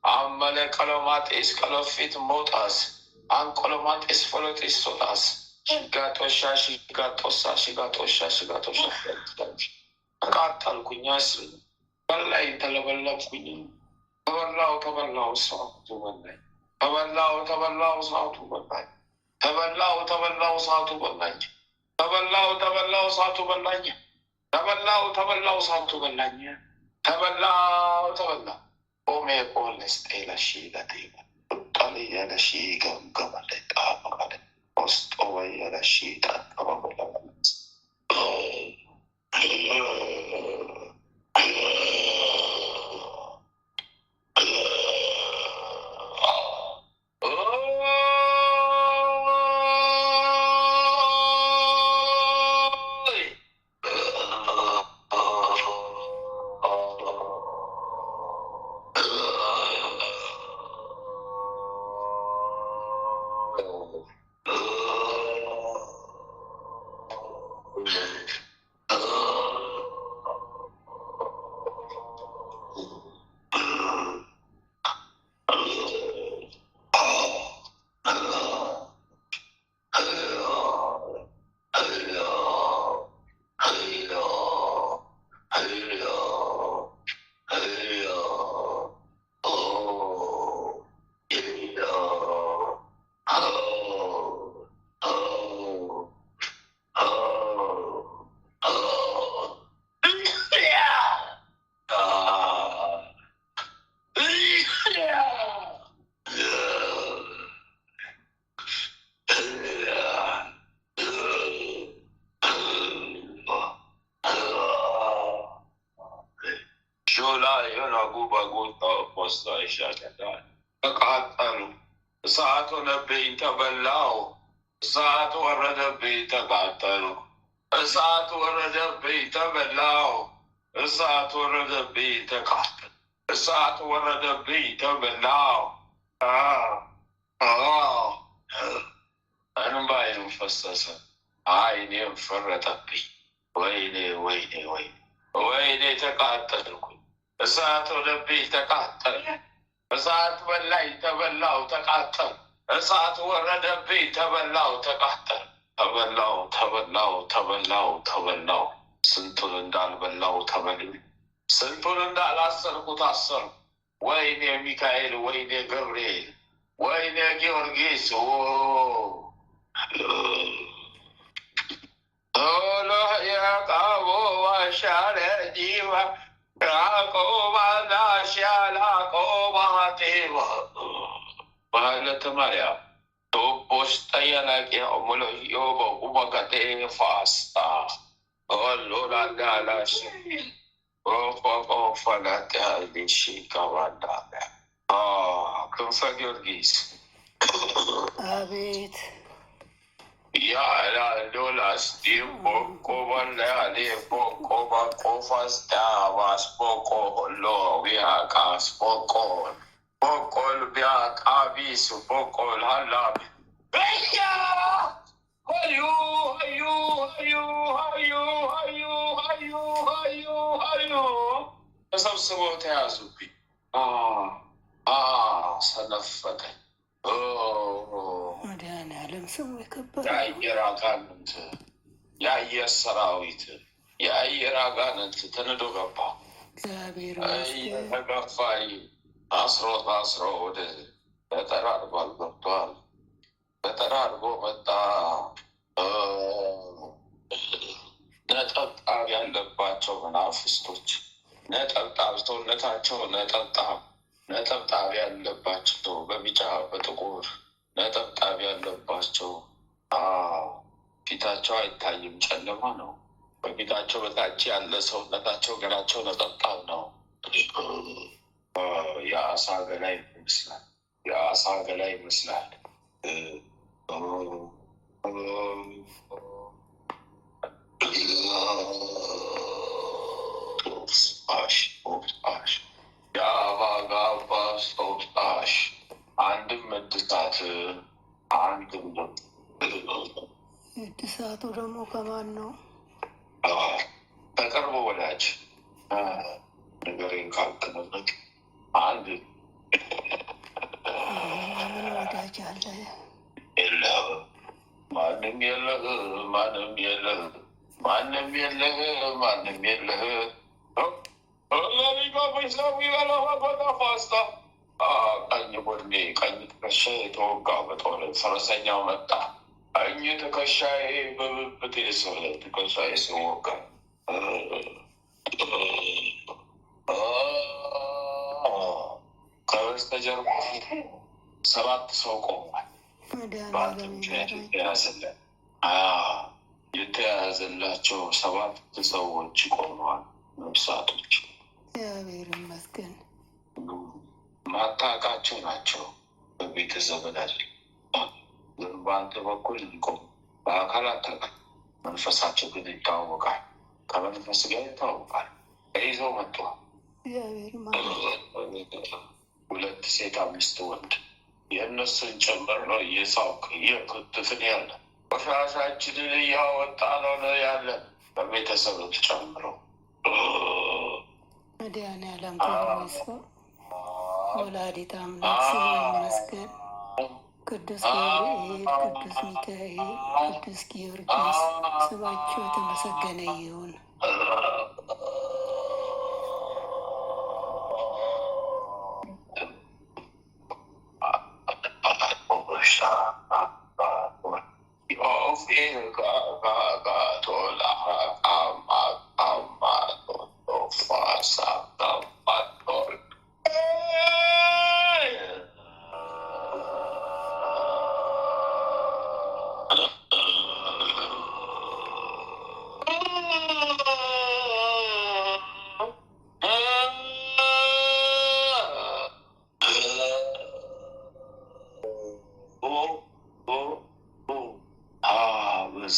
አመለ ቀሎማጤስ ቀሎፊት ሞጣስ አንቆሎማጤስ ፎሎጤስ ሶጣስ ጋጦሻ ጋጦሳ ጋጦሻ ጋጦሻ ተቃጠልኩኝ። አስር በላይ ተለበለብኩኝ። ተበላው ሰዓቱ በላኝ። ተበላው ሰዓቱ በላኝ። ተበላው ሰዓቱ በላኝ። ተበላው ሰዓቱ በላኝ። ተበላው ሰዓቱ በላኝ። ተበላ ኦሜ ቆለስ ጤለሺ ለቴመ ጠልየለሺ ገምገመለ ጣመቃለ ውስጥ ወየለሺ ጠቀመለመለስ ተቃጠሉ። እሳት ሆነብኝ ተበላው። እሳት ወረደብኝ ተቃጠሉ። እሳት ወረደብኝ ተበላው። እሳት ወረደብኝ ተቃጠሉ። እሳት ወረደብኝ ተበላው። እንባዬም ፈሰሰ፣ ዓይኔም ፈረጠብኝ። ወይኔ ተቃጠልኩኝ። እሳት ወረደብኝ ተቃጠለ። እሳት በላኝ ተበላው ተቃጠል። እሳት ወረደብኝ ተበላው ተቃጠል። ተበላው። ስንቱን እንዳልበላው ተበልኝ። ስንቱን እንዳላሰርኩት አሰር። ወይኔ ሚካኤል፣ ወይኔ ገብርኤል፣ ወይኔ ጊዮርጊስ ያቃቦ ዋሻረ ጂዋ ባህለተ ማርያም ቶቦች ጠየናቂ ሙሎ ዮቦ ቁመቀቴ ፋስታ ሎላላላሽ ፈለጥ ያልሽ ከባዳ ክንፈ ጊዮርጊስ አቤት ያላዶላስ ቦቆ በላያሌ ቦቆ ባቆፋስታ ባስቦቆ ሎ ቢያቃስ ቦቆል ቢያቃቢስ ቦቆል ሀላብ በያ ተሰብስበው ተያዙብኝ። ሰነፈቀኝ። መድኃኒዓለም ስሙ የከበረ የአየር አጋንንት፣ የአየር ሰራዊት፣ የአየር አጋንንት ተንዶ ገባ። እግዚአብሔር ተገፋይ ታስሮ ወደ ተጠራርጓል ገብቷል። ተጠራርጎ መጣ። ነጠብጣብ ያለባቸው መናፍስቶች፣ ነጠብጣብ ሰውነታቸው ነጠብጣብ ያለባቸው በቢጫ በጥቁር ነጠብጣብ ያለባቸው ፊታቸው አይታይም፣ ጨለማ ነው። በፊታቸው በታች ያለ ሰውነታቸው ገላቸው ነጠብጣብ ነው። የአሳ ገላ ይመስላል። አንድም እድሳት አንድም እድሳቱ ደግሞ ከማን ነው? በቅርቡ ወዳጅ ነገሬን ካልተመለክ አንድ ምን ወዳጅ አለ? የለም። ማን ማንም የለህ ማንም የለህ ማንም የለህ ማንም የለህ ፋስታ ቀኝ ጎኔ ቀኝ ትከሻ የተወጋ በጦርነት ፈረሰኛው መጣ። ቀኝ ትከሻዬ በብብቴ ስለ ትከሻዬ ሲወጋ ከበስተጀርባ 7 ሰው ቆሟል። በአንተ ምክንያት የተያዘላቸው 7 ሰዎች ቆመዋል። ነፍሳቶች እግዚአብሔር ይመስገን። ማታውቃቸው ናቸው። በቤተሰብ ግን በአንተ በኩል ቆም። በአካል አታውቅም፣ መንፈሳቸው ግን ይታወቃል። ከመንፈስ ጋር ይታወቃል። ይዘው መጥተዋል። 2 ሴት 5 ወንድ የእነሱን ጭምር ነው እየሳውቅ እየክትትን ያለ ቆሻሻችንን እያወጣ ነው ያለ በቤተሰብ ጨምረው መድኃኒዓለም ክብሩ ይስፋ። ወላዲተ አምላክ ስሙ ይመስገን። ቅዱስ ገብርኤል፣ ቅዱስ ሚካኤል፣ ቅዱስ ጊዮርጊስ ስማቸው የተመሰገነ ይሁን።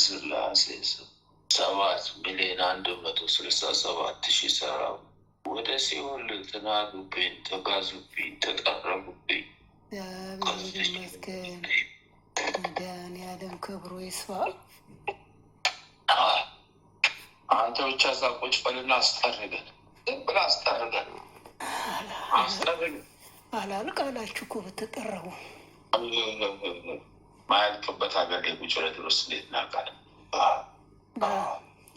ስላሴ 7,167,000 ሰራዊት ወደ ሲኦል ተናዱብኝ፣ ተጋዙብኝ፣ ተጠረጉብኝ። እግዚአብሔር ይመስገን። መድኃኒዓለም ክብሩ ይስፋ። አንተ ብቻ እዛ ቁጭ በልና አስጠርገን፣ ዝም ብለህ አስጠርገን። አላልቃላችሁ እኮ ብትጠረቡ ማያልቅበት ሀገር ላይ ቁጭ ብለህ ድረስ እንዴት እናውቃል?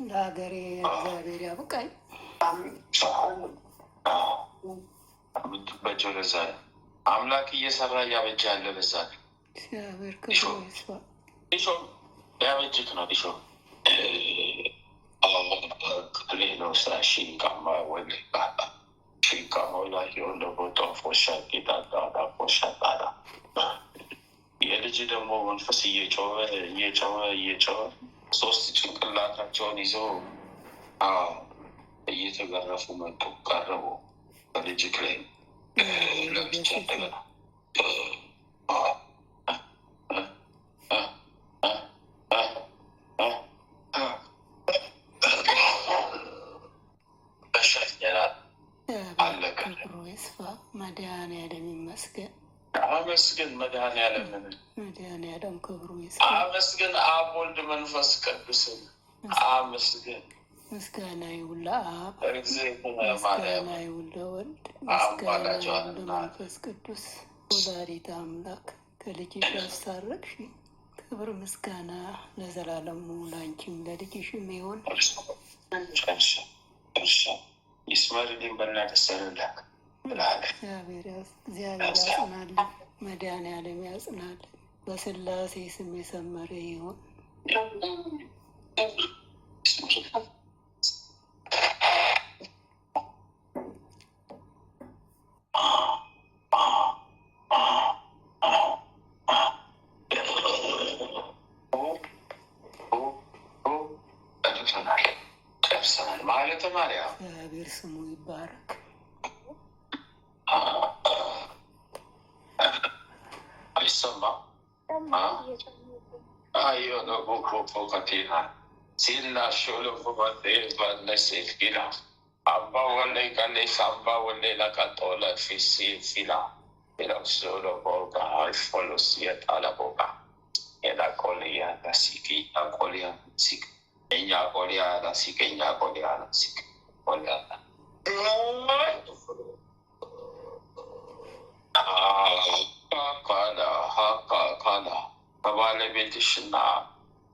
ለሀገሬ እግዚአብሔር ያብቃኝ። የምትበጀው ለዛ ነው። አምላክ እየሰራ እያበጀ ያለ በዛ ነው። እግዚአብሔር ክብሩ ይስፋ። ያበጅት ነው ሾ ሌሎ ሳ ሺቃማ ወ ሺቃማ ላይ የሆነ ቦታ ፎሻ ጌጣጣ ፎሻ ጣዳ የልጅ ደግሞ መንፈስ እየጮኸ 3 ጭንቅላታቸውን ይዘው እየተገረፉ መጡ። ቀረቡ በልጅክ ላይ ለብቻ እንደገና አለቀ። መድኃኒዓለም ይመስገን። አመስግን መድኃኒዓለም፣ መድኃኒዓለም ክብሩ ይስፋ። አመስግን አብ ወልድ መንፈስ ቅዱስን አመስግን። ምስጋና ይሁን ለአብ፣ ምስጋና ይሁን ለወልድ፣ ምስጋና ይሁን ለመንፈስ ቅዱስ። ወላዲተ አምላክ ከልጅሽ ያስታረቅሽ፣ ክብር ምስጋና ለዘላለሙ ላንቺም ለልጅሽም ይሁን። ይስመርልኝ በናደሰንላክ እግዚአብሔር ያጽናልን፣ መድኃኒዓለም ያጽናልን። በስላሴ ስም የሰመረ ይሁን። ማለት ማርያም እግዚአብሔር ስሙ ይባረክ። አይሰማም? አየሆነ ቦኮፎከቴና ሲላሾለ ቦባቴ ባነሴት ፊላ አባ ወላይ ቀሌስ አባ ወላይ ለቀጦለ ፊሲ ፊላ ፊላሶሎ ቦጋ አይፎሎስ የጣለ ቦጋ የላቆልያ ላሲቂ አቆልያ ሲቅ እኛ ቆልያ ላሲቅ እኛ ቆልያ ላሲቅ ቆልያ ካላ ከባለቤትሽና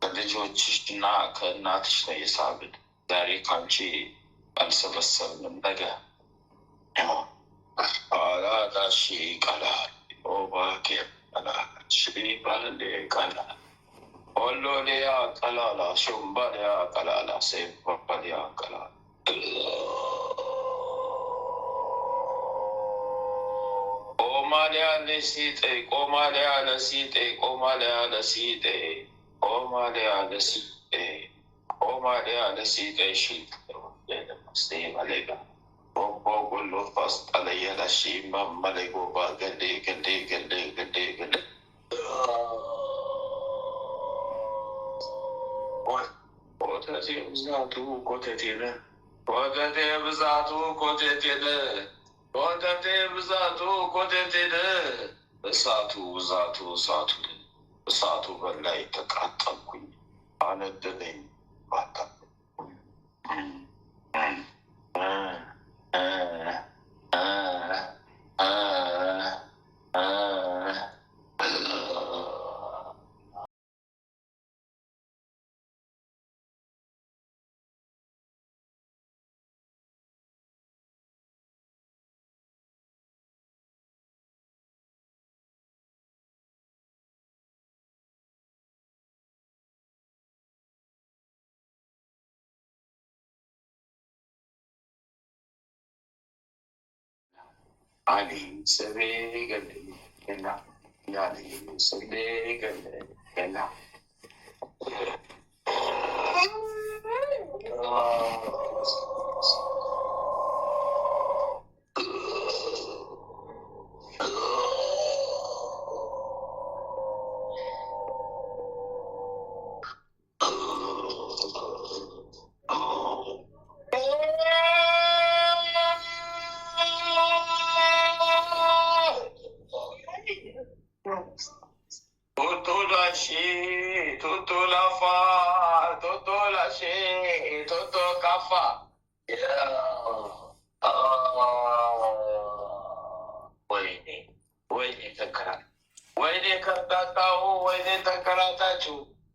ከልጆችሽና ከእናትሽ ነው የሳብን። ዛሬ ካንቺ አልሰበሰብንም። ነገ አላዳሺ ቀላል ኦባኬ ቀላሽ ባልሌ ቀላል ኦሎሌያ ቀላላ ሹምባሊያ ቀላላ ሴባሊያ ቀላል ቆማሊያ ለሲጤ ቆማሊያ ለሲጤ ቆማሊያ ለሲጤ ቆማሊያ ለሲጤ ቆማሊያ ለሲጤ ሺት ለመስቴ ማሌጋ ቦቦ ጉሎ ፋስጠለየ ለሺ ማማሌጎባ ገዴ ገዴ ገዴ ገዴ ገዴ ኮተቴ ብዛቱ ኮተቴነ ኮተቴ ብዛቱ ኮተቴነ ኮተቴ ብዛቱ ኮተቴነ እሳቱ ብዛቱ እሳቱ እሳቱ በላይ ተቃጠልኩኝ አነደደኝ ባታ Ali sevegele ela yani sevegele ela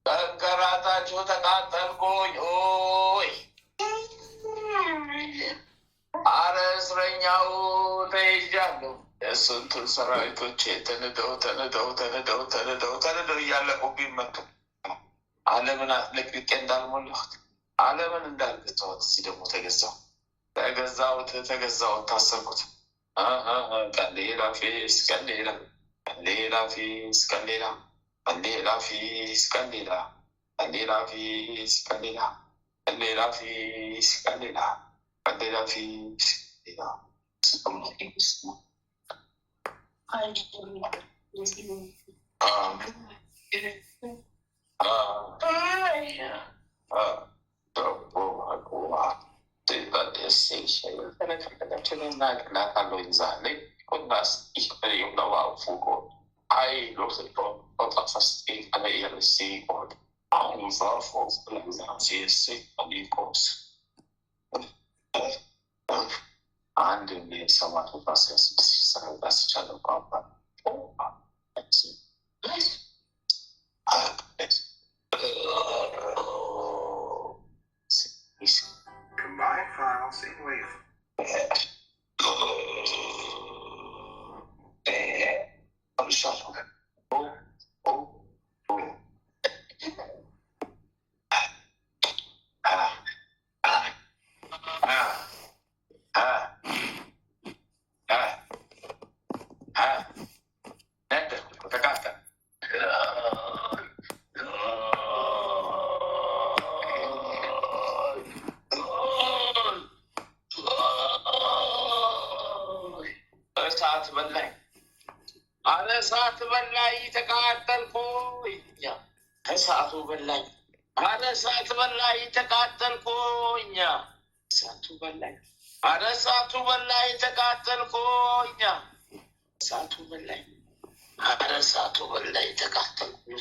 ተንከራታችሁ ተቃጠልኩኝ። ኦይ አረ እስረኛው ተይዣለሁ። የስንቱን ሰራዊቶች ተንደው ተንደው ተንደው ተንደው ተንደው እያለቁብኝ መጡ። ዓለምን አጥለቅልቄ እንዳልሞላሁት ዓለምን እንዳልገዛሁት እዚህ ደግሞ ተገዛሁት ታሰርኩት። ቀሌላ ፌስ ቀሌላ ቀሌላ ፌስ ቀሌላ ቀሌላ ፌስ ቀሌላ ቀሌላ ፌስ ቀሌላ ቀሌላ ፌስ ቀሌላ ቀሌላ ፌስ ቀሌላ አንድ ሰባት አስራ ስድስት ሰራዊት አስቻለው ቋንቋ Combine files in wave. እሳት በላይ አረ እሳት በላይ ተቃጠልኩኝ። እሳቱ በላይ አረ እሳት በላይ ተቃጠልኩኝ። እሳቱ በላይ አረ እሳቱ በላይ ተቃጠልኩኝ። እሳቱ በላይ አረ እሳቱ በላይ ተቃጠልኩኝ።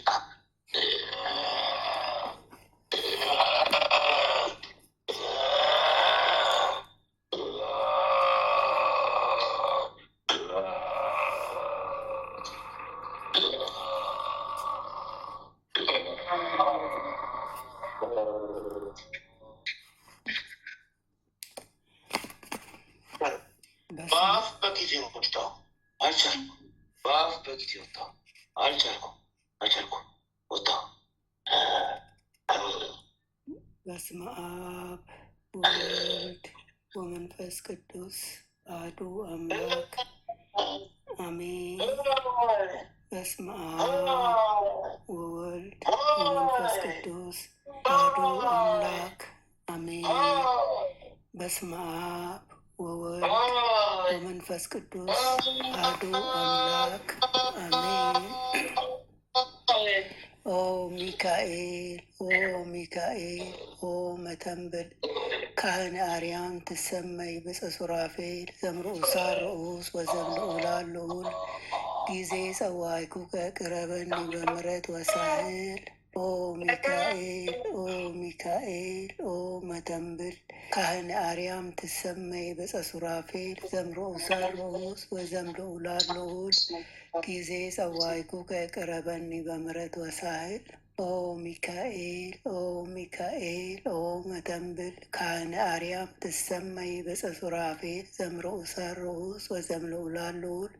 አልቻልኩም። በአፍ በፊት ወጣሁ። አልቻልኩም። ወጣሁ። በስመ አብ ወወልድ ወመንፈስ ቅዱስ አሐዱ አምላክ አሜን። በስመ አብ ወወልድ ወመንፈስ ቅዱስ አሐዱ አምላክ አሜን። በስመ አብ ወወልድ ወመንፈስ ቅዱስ አሐዱ አምላክ አሜን። ኦ ሚካኤል ኦ መተንብል ካህነ አርያም ትሰመይ ብፅዕ ሱራፌል ዘምርኡሳን ርኡስ ወዘምልኡላን ልዑል ጊዜ ጸዋዕኩከ ቅረበኒ በምሕረት ወሳህል። ኦ ሚካኤል ኦ መተንብል ካህነ አርያም ትሰመይ ብፅዕ ሱራፌል ዘምርኡሳን ርኡስ ወዘምልኡላን ልዑል ጊዜ ጸዋዕኩከ ቅረበኒ በምሕረት ወሳህል። ኦ ሚካኤል ኦ መተንብል ካህነ አርያም ትሰመይ ብፅዕ ሱራፌል ዘምርኡሳን ርኡስ ወዘምልኡላን ልዑል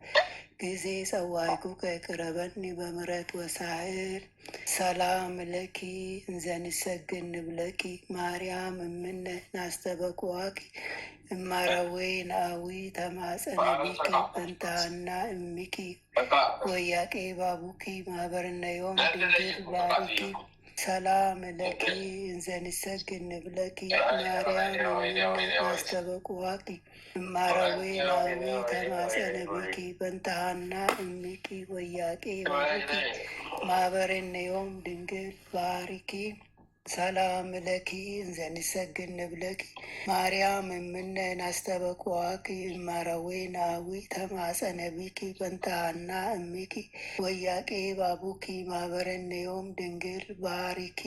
ጊዜ ጸዋዕኩከ ቅረበኒ በምሕረት ወሳህል። ሰላም ለኪ እንዘ ንሰግድ ንብለኪ ማርያም እምነ ናስተበቁዋኪ እማረዌ ናዊ ተማፀነ ቢኪ በንታና እሚኪ ወያቄ ባቡኪ ማህበርነዮም ድንግል ባሪኪ። ሰላም ለኪ እንዘ ንሰግድ ንብለኪ ማርያም እምነ ናስተበቁዋኪ እማረዌ ናዊ ተማፀነ ቢኪ በንታና እሚኪ ወያቄ ባቡኪ ማህበርነዮም ድንግል ባሪኪ። ሰላም ለኪ እንዘ ንሰግድ ንብለኪ ማርያም እምነ ናስተበቁዋኪ እማረዌ ናዊ ተማፀነ ቢኪ በንታና እሚኪ ወያቄ ባቡኪ ማህበርነዮም ድንግል ባሪኪ።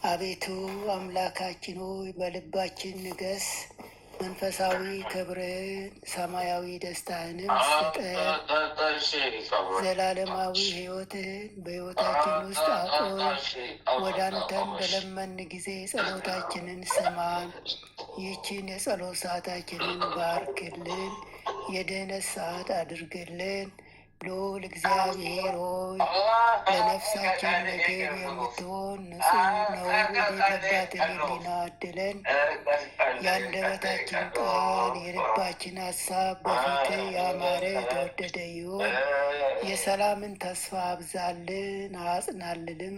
አቤቱ አምላካችን ሆይ በልባችን ንገስ፣ መንፈሳዊ ክብርን ሰማያዊ ደስታንም ስጠን። ዘላለማዊ ሕይወትን በሕይወታችን ውስጥ አቆይ። ወደ አንተም በለመን ጊዜ ጸሎታችንን ስማን። ይህችን የጸሎት ሰዓታችንን ባርክልን፣ የድህነት ሰዓት አድርግልን። ልዑል እግዚአብሔር ሆይ ለነፍሳችን ምግብ የምትሆን ንጹሕ ነውር የሌለባትን ሕሊና አድለን። የአንደበታችን ቃል የልባችን ሀሳብ በፊት ያማረ የተወደደ ይሁን። የሰላምን ተስፋ አብዛልን አጽናልንም።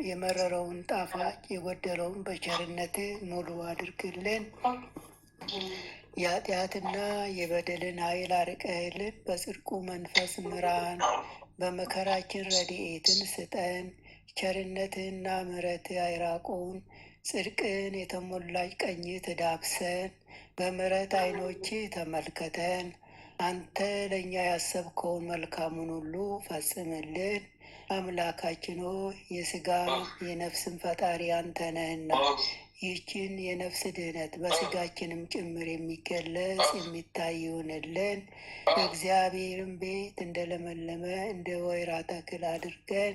የመረረውን ጣፋጭ የጎደለውን በቸርነት ሙሉ አድርግልን። የኃጢአትና የበደልን ኃይል አርቀህልን። በጽድቁ መንፈስ ምራን። በመከራችን ረድኤትን ስጠን። ቸርነትህና ምሕረትህ አይራቁን። ጽድቅን የተሞላች ቀኝ ትዳብሰን። በምሕረት ዓይኖች ተመልከተን። አንተ ለእኛ ያሰብከውን መልካሙን ሁሉ ፈጽምልን። አምላካችን ሆይ የሥጋ የነፍስን ፈጣሪ አንተ ነህና ይህችን የነፍስ ድህነት በሥጋችንም ጭምር የሚገለጽ የሚታይ ይሆንልን። በእግዚአብሔርም ቤት እንደለመለመ እንደ ወይራ ተክል አድርገን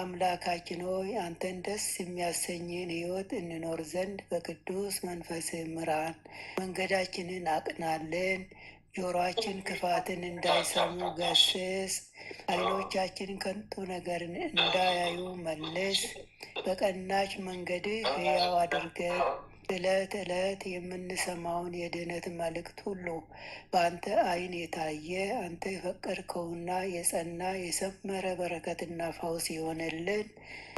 አምላካችን ሆይ አንተን ደስ የሚያሰኝን ሕይወት እንኖር ዘንድ በቅዱስ መንፈስህ ምራን። መንገዳችንን አቅናልን። ጆሮአችን ክፋትን እንዳይሰሙ ገስጽ። ዓይኖቻችን ከንቱ ነገርን እንዳያዩ መልስ። በቀናች መንገድህ ሕያው አድርገን። ዕለት ዕለት የምንሰማውን የድህነት መልእክት ሁሉ በአንተ ዓይን የታየ አንተ የፈቀድከውና የጸና የሰመረ በረከትና ፈውስ ይሆንልን።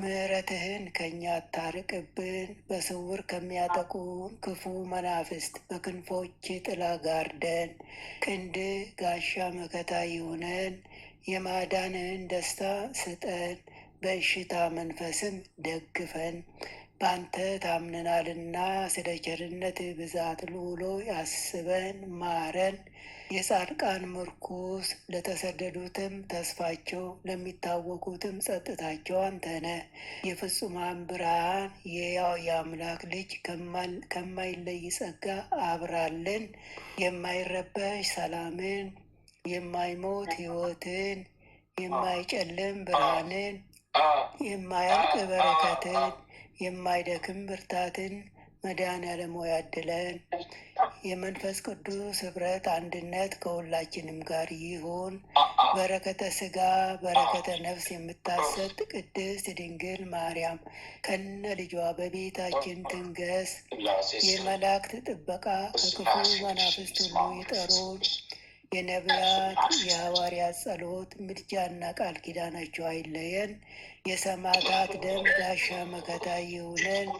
ምሕረትህን ከእኛ አታርቅብን። በስውር ከሚያጠቁን ክፉ መናፍስት በክንፎች ጥላ ጋርደን። ክንድ ጋሻ መከታ ይሁነን። የማዳንህን ደስታ ስጠን። በእሽታ መንፈስም ደግፈን። በአንተ ታምነናልና ስለ ቸርነትህ ብዛት ልዑል ያስበን ማረን። የጻድቃን ምርኩስ ለተሰደዱትም ተስፋቸው ለሚታወቁትም ጸጥታቸው አንተ ነህ። የፍጹማን ብርሃን የሕያው የአምላክ ልጅ ከማይለይ ጸጋ አብራልን። የማይረበሽ ሰላምን፣ የማይሞት ሕይወትን፣ የማይጨልም ብርሃንን፣ የማያልቅ በረከትን፣ የማይደክም ብርታትን መድኃኔዓለም ሆይ አድለን። የመንፈስ ቅዱስ ኅብረት አንድነት ከሁላችንም ጋር ይሁን። በረከተ ሥጋ በረከተ ነፍስ የምታሰጥ ቅድስት ድንግል ማርያም ከነ ልጇ በቤታችን ትንገስ። የመላእክት ጥበቃ ከክፉ መናፍስት ሁሉ ይጠሩን። የነቢያት የሐዋርያት ጸሎት ምልጃና ቃል ኪዳናቸው አይለየን። የሰማዕታት ደም ጋሻ መከታ ይሁነን።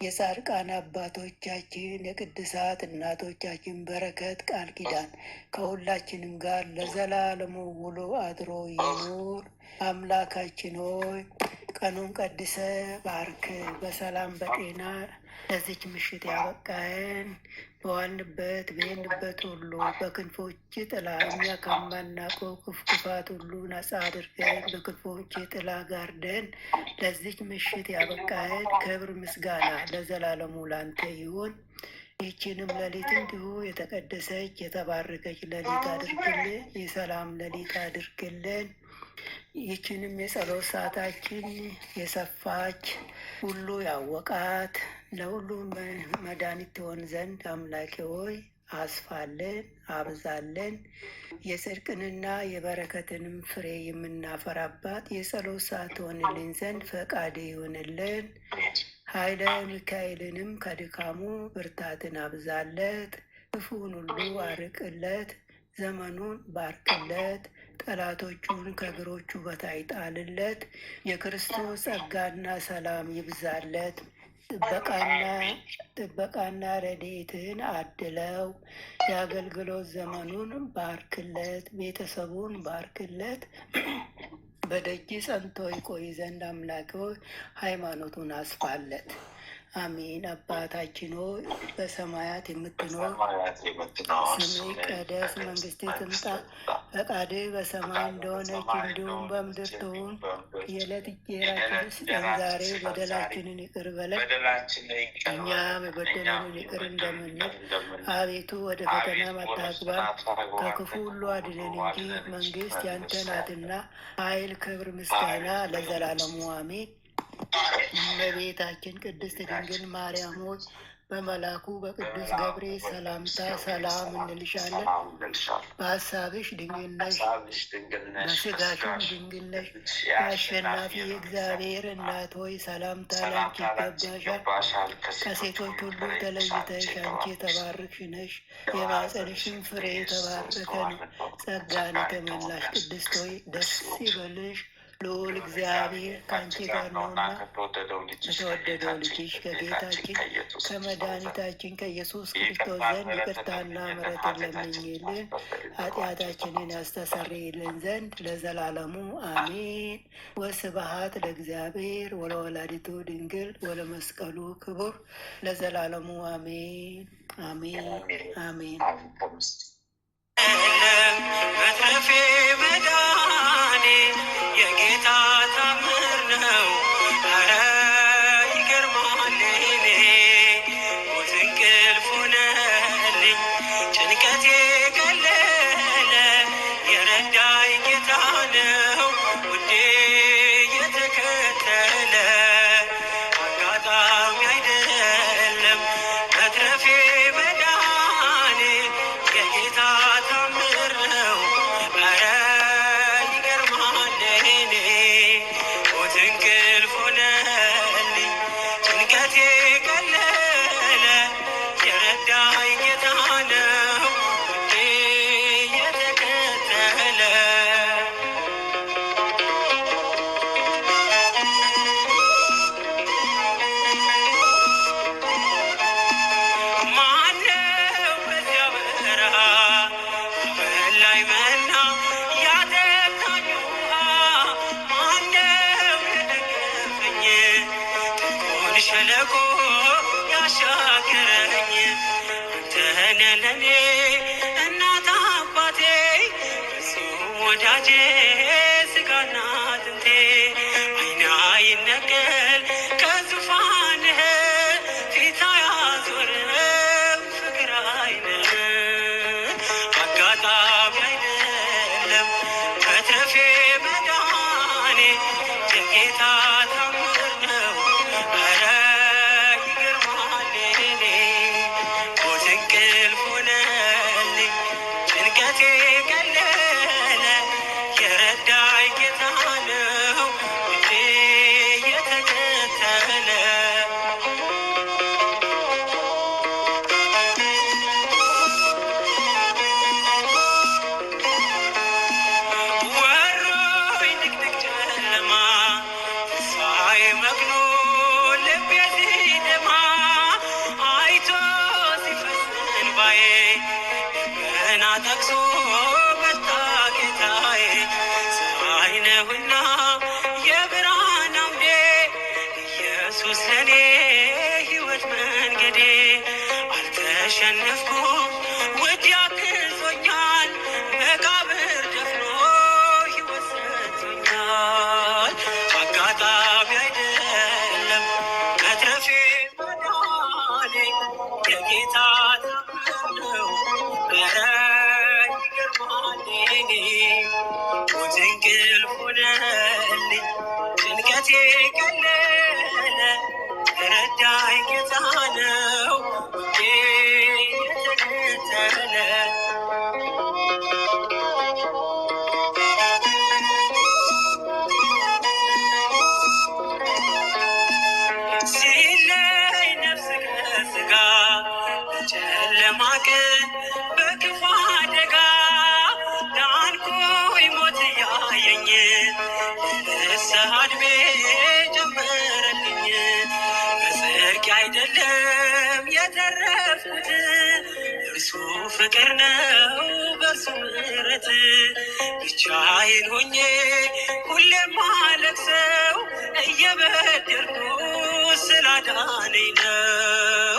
የጻድቃን አባቶቻችን የቅድሳት እናቶቻችን በረከት ቃል ኪዳን ከሁላችንም ጋር ለዘላለሙ ውሎ አድሮ ይኑር። አምላካችን ሆይ ቀኑን ቀድሰ ባርክ፣ በሰላም በጤና ለዚች ምሽት ያበቃህን በዋልንበት በሄንበት ሁሉ በክንፎች ጥላ እኛ ከማናውቀው ክፋት ሁሉ ነጻ አድርገን በክንፎች ጥላ ጋርደን ለዚች ምሽት ያበቃህን ክብር ምስጋና ለዘላለሙ ላንተ ይሁን። ይህችንም ሌሊት እንዲሁ የተቀደሰች የተባረከች ሌሊት አድርግልን። የሰላም ሌሊት አድርግልን። ይህችንም የጸሎት ሰዓታችን የሰፋች ሁሉ ያወቃት ለሁሉ መድኃኒት ትሆን ዘንድ አምላኬ ሆይ አስፋልን፣ አብዛለን። የጽድቅንና የበረከትንም ፍሬ የምናፈራባት የጸሎት ሰዓት ትሆንልን ዘንድ ፈቃድ ይሆንልን። ኃይለ ሚካኤልንም ከድካሙ ብርታትን አብዛለት። ክፉን ሁሉ አርቅለት። ዘመኑን ባርክለት። ጠላቶቹን ከእግሮቹ በታች ጣልለት። የክርስቶስ ጸጋና ሰላም ይብዛለት። ጥበቃና ረድኤትን አድለው። የአገልግሎት ዘመኑን ባርክለት። ቤተሰቡን ባርክለት። በደጅ ጸንቶ ይቆይ ዘንድ አምላክ ሆይ ሃይማኖቱን አስፋለት። አሜን። አባታችን ሆይ በሰማያት የምትኖር ስምህ ይቀደስ፣ መንግስትህ ትምጣ፣ ፈቃድህ በሰማይ እንደሆነች እንዲሁም በምድር ትሁን። የዕለት እንጀራችንን ስጠን ዛሬ፣ በደላችንን ይቅር በለን እኛም የበደሉንን ይቅር እንደምንል፣ አቤቱ ወደ ፈተና አታግባን ከክፉ ሁሉ አድነን እንጂ መንግስት ያንተ ናትና ኃይል፣ ክብር፣ ምስጋና ለዘላለሙ አሜን። እመቤታችን ቅድስት ድንግል ማርያም ሆይ በመልአኩ በቅዱስ ገብርኤል ሰላምታ ሰላም እንልሻለን። በሀሳብሽ ድንግል ነሽ፣ በስጋሽም ድንግል ነሽ። የአሸናፊ የእግዚአብሔር እናት ሆይ ሰላምታ ላንቺ ይገባሻል። ከሴቶች ሁሉ ተለይተሽ አንቺ የተባረክሽ ነሽ፣ የማኅፀንሽም ፍሬ የተባረከ ነው። ጸጋን የተመላሽ ቅድስት ሆይ ደስ ይበልሽ፣ ልዑል እግዚአብሔር ከአንቺ ጋር ነውና ከተወደደው ልጅሽ ከጌታችን ከመድኃኒታችን ከኢየሱስ ክርስቶስ ዘንድ ይቅርታና ምሕረትን ለምኝልን ኃጢአታችንን ያስተሰርይልን ዘንድ ለዘላለሙ አሜን። ወስብሐት ለእግዚአብሔር ወለወላዲቱ ድንግል ወለመስቀሉ ክቡር ለዘላለሙ አሜን አሜን አሜን። መትረፌ መዳኔ የጌታ ታምር ነው። ኧረ ይገርማል እኔ ሞት እንቅልፍ ሆነልኝ፣ ጭንቀቴ ቀለለ፣ የረዳኝ ጌታ ነው ውዴ የተከተለ። አጋጣሚ አይደለም መትረፌ መዳኔ የጌታ ታምር ነው። ኧረ ይገርማል እኔ ሞት እንቅልፍ ሆነልኝ፣ ጭንቀቴ ቀለለ፣ የረዳኝ ጌታ ነው ውዴ የተከተለ። ማነው በዚያ በረሃ በላይ መና ያጠጣኝ ውሃ? ማነው የደገፈኝ ጥልቁን ሸለቆ ያሻገረኝ? አንተነ ለኔ እናት አባቴ ፍጹም ወዳጄ ስጋና አጥንቴ። ዓይኔ አይነቀል ከዙፋንህ ፊት አያዞርም ፍቅር አይንህ። አጋጣሚ አይደለም መትረፌ መዳኔ የጌታ ታምር ነው። ኧረ ይገርማል እኔ ሞት እንቅልፍ ነግሶ መጣ ጌታዬ ፀሐይ ነውና የብርሃን አምዴ ኢየሱስ ለኔ ሕይወት መንገዴ አልተሸነፍኩም ውድ ያግዞኛል መቃብር ደፍኖ ሕይወት ሰጥቶኛል አጋጣሚ አይደለም መትረፌ መዳኔ የጌታ ታምር ነው ኧረ ይገርማል የኔ ሞት እንቅልፍ ሆነልኝ ጭንቀቴ ቀለለ ረዳኝ ጌታ ነው ውዴ የተከተለ ሲለይ ነፍስ ከሥጋ በጨለማ ቀን በክፉ አደጋ ዳንኩኝ ሞት እያየኝ ንስሐ ዕድሜ ጨመረልኝ በጽድቅ አይደለም የተረፍኩት እርሱ ፍቅር ነው በእርሱ ምሕረት ብቻዬን ሆኜ ሁሌም ማለቅሰው እየበደልኩ ስላዳነኝ ነው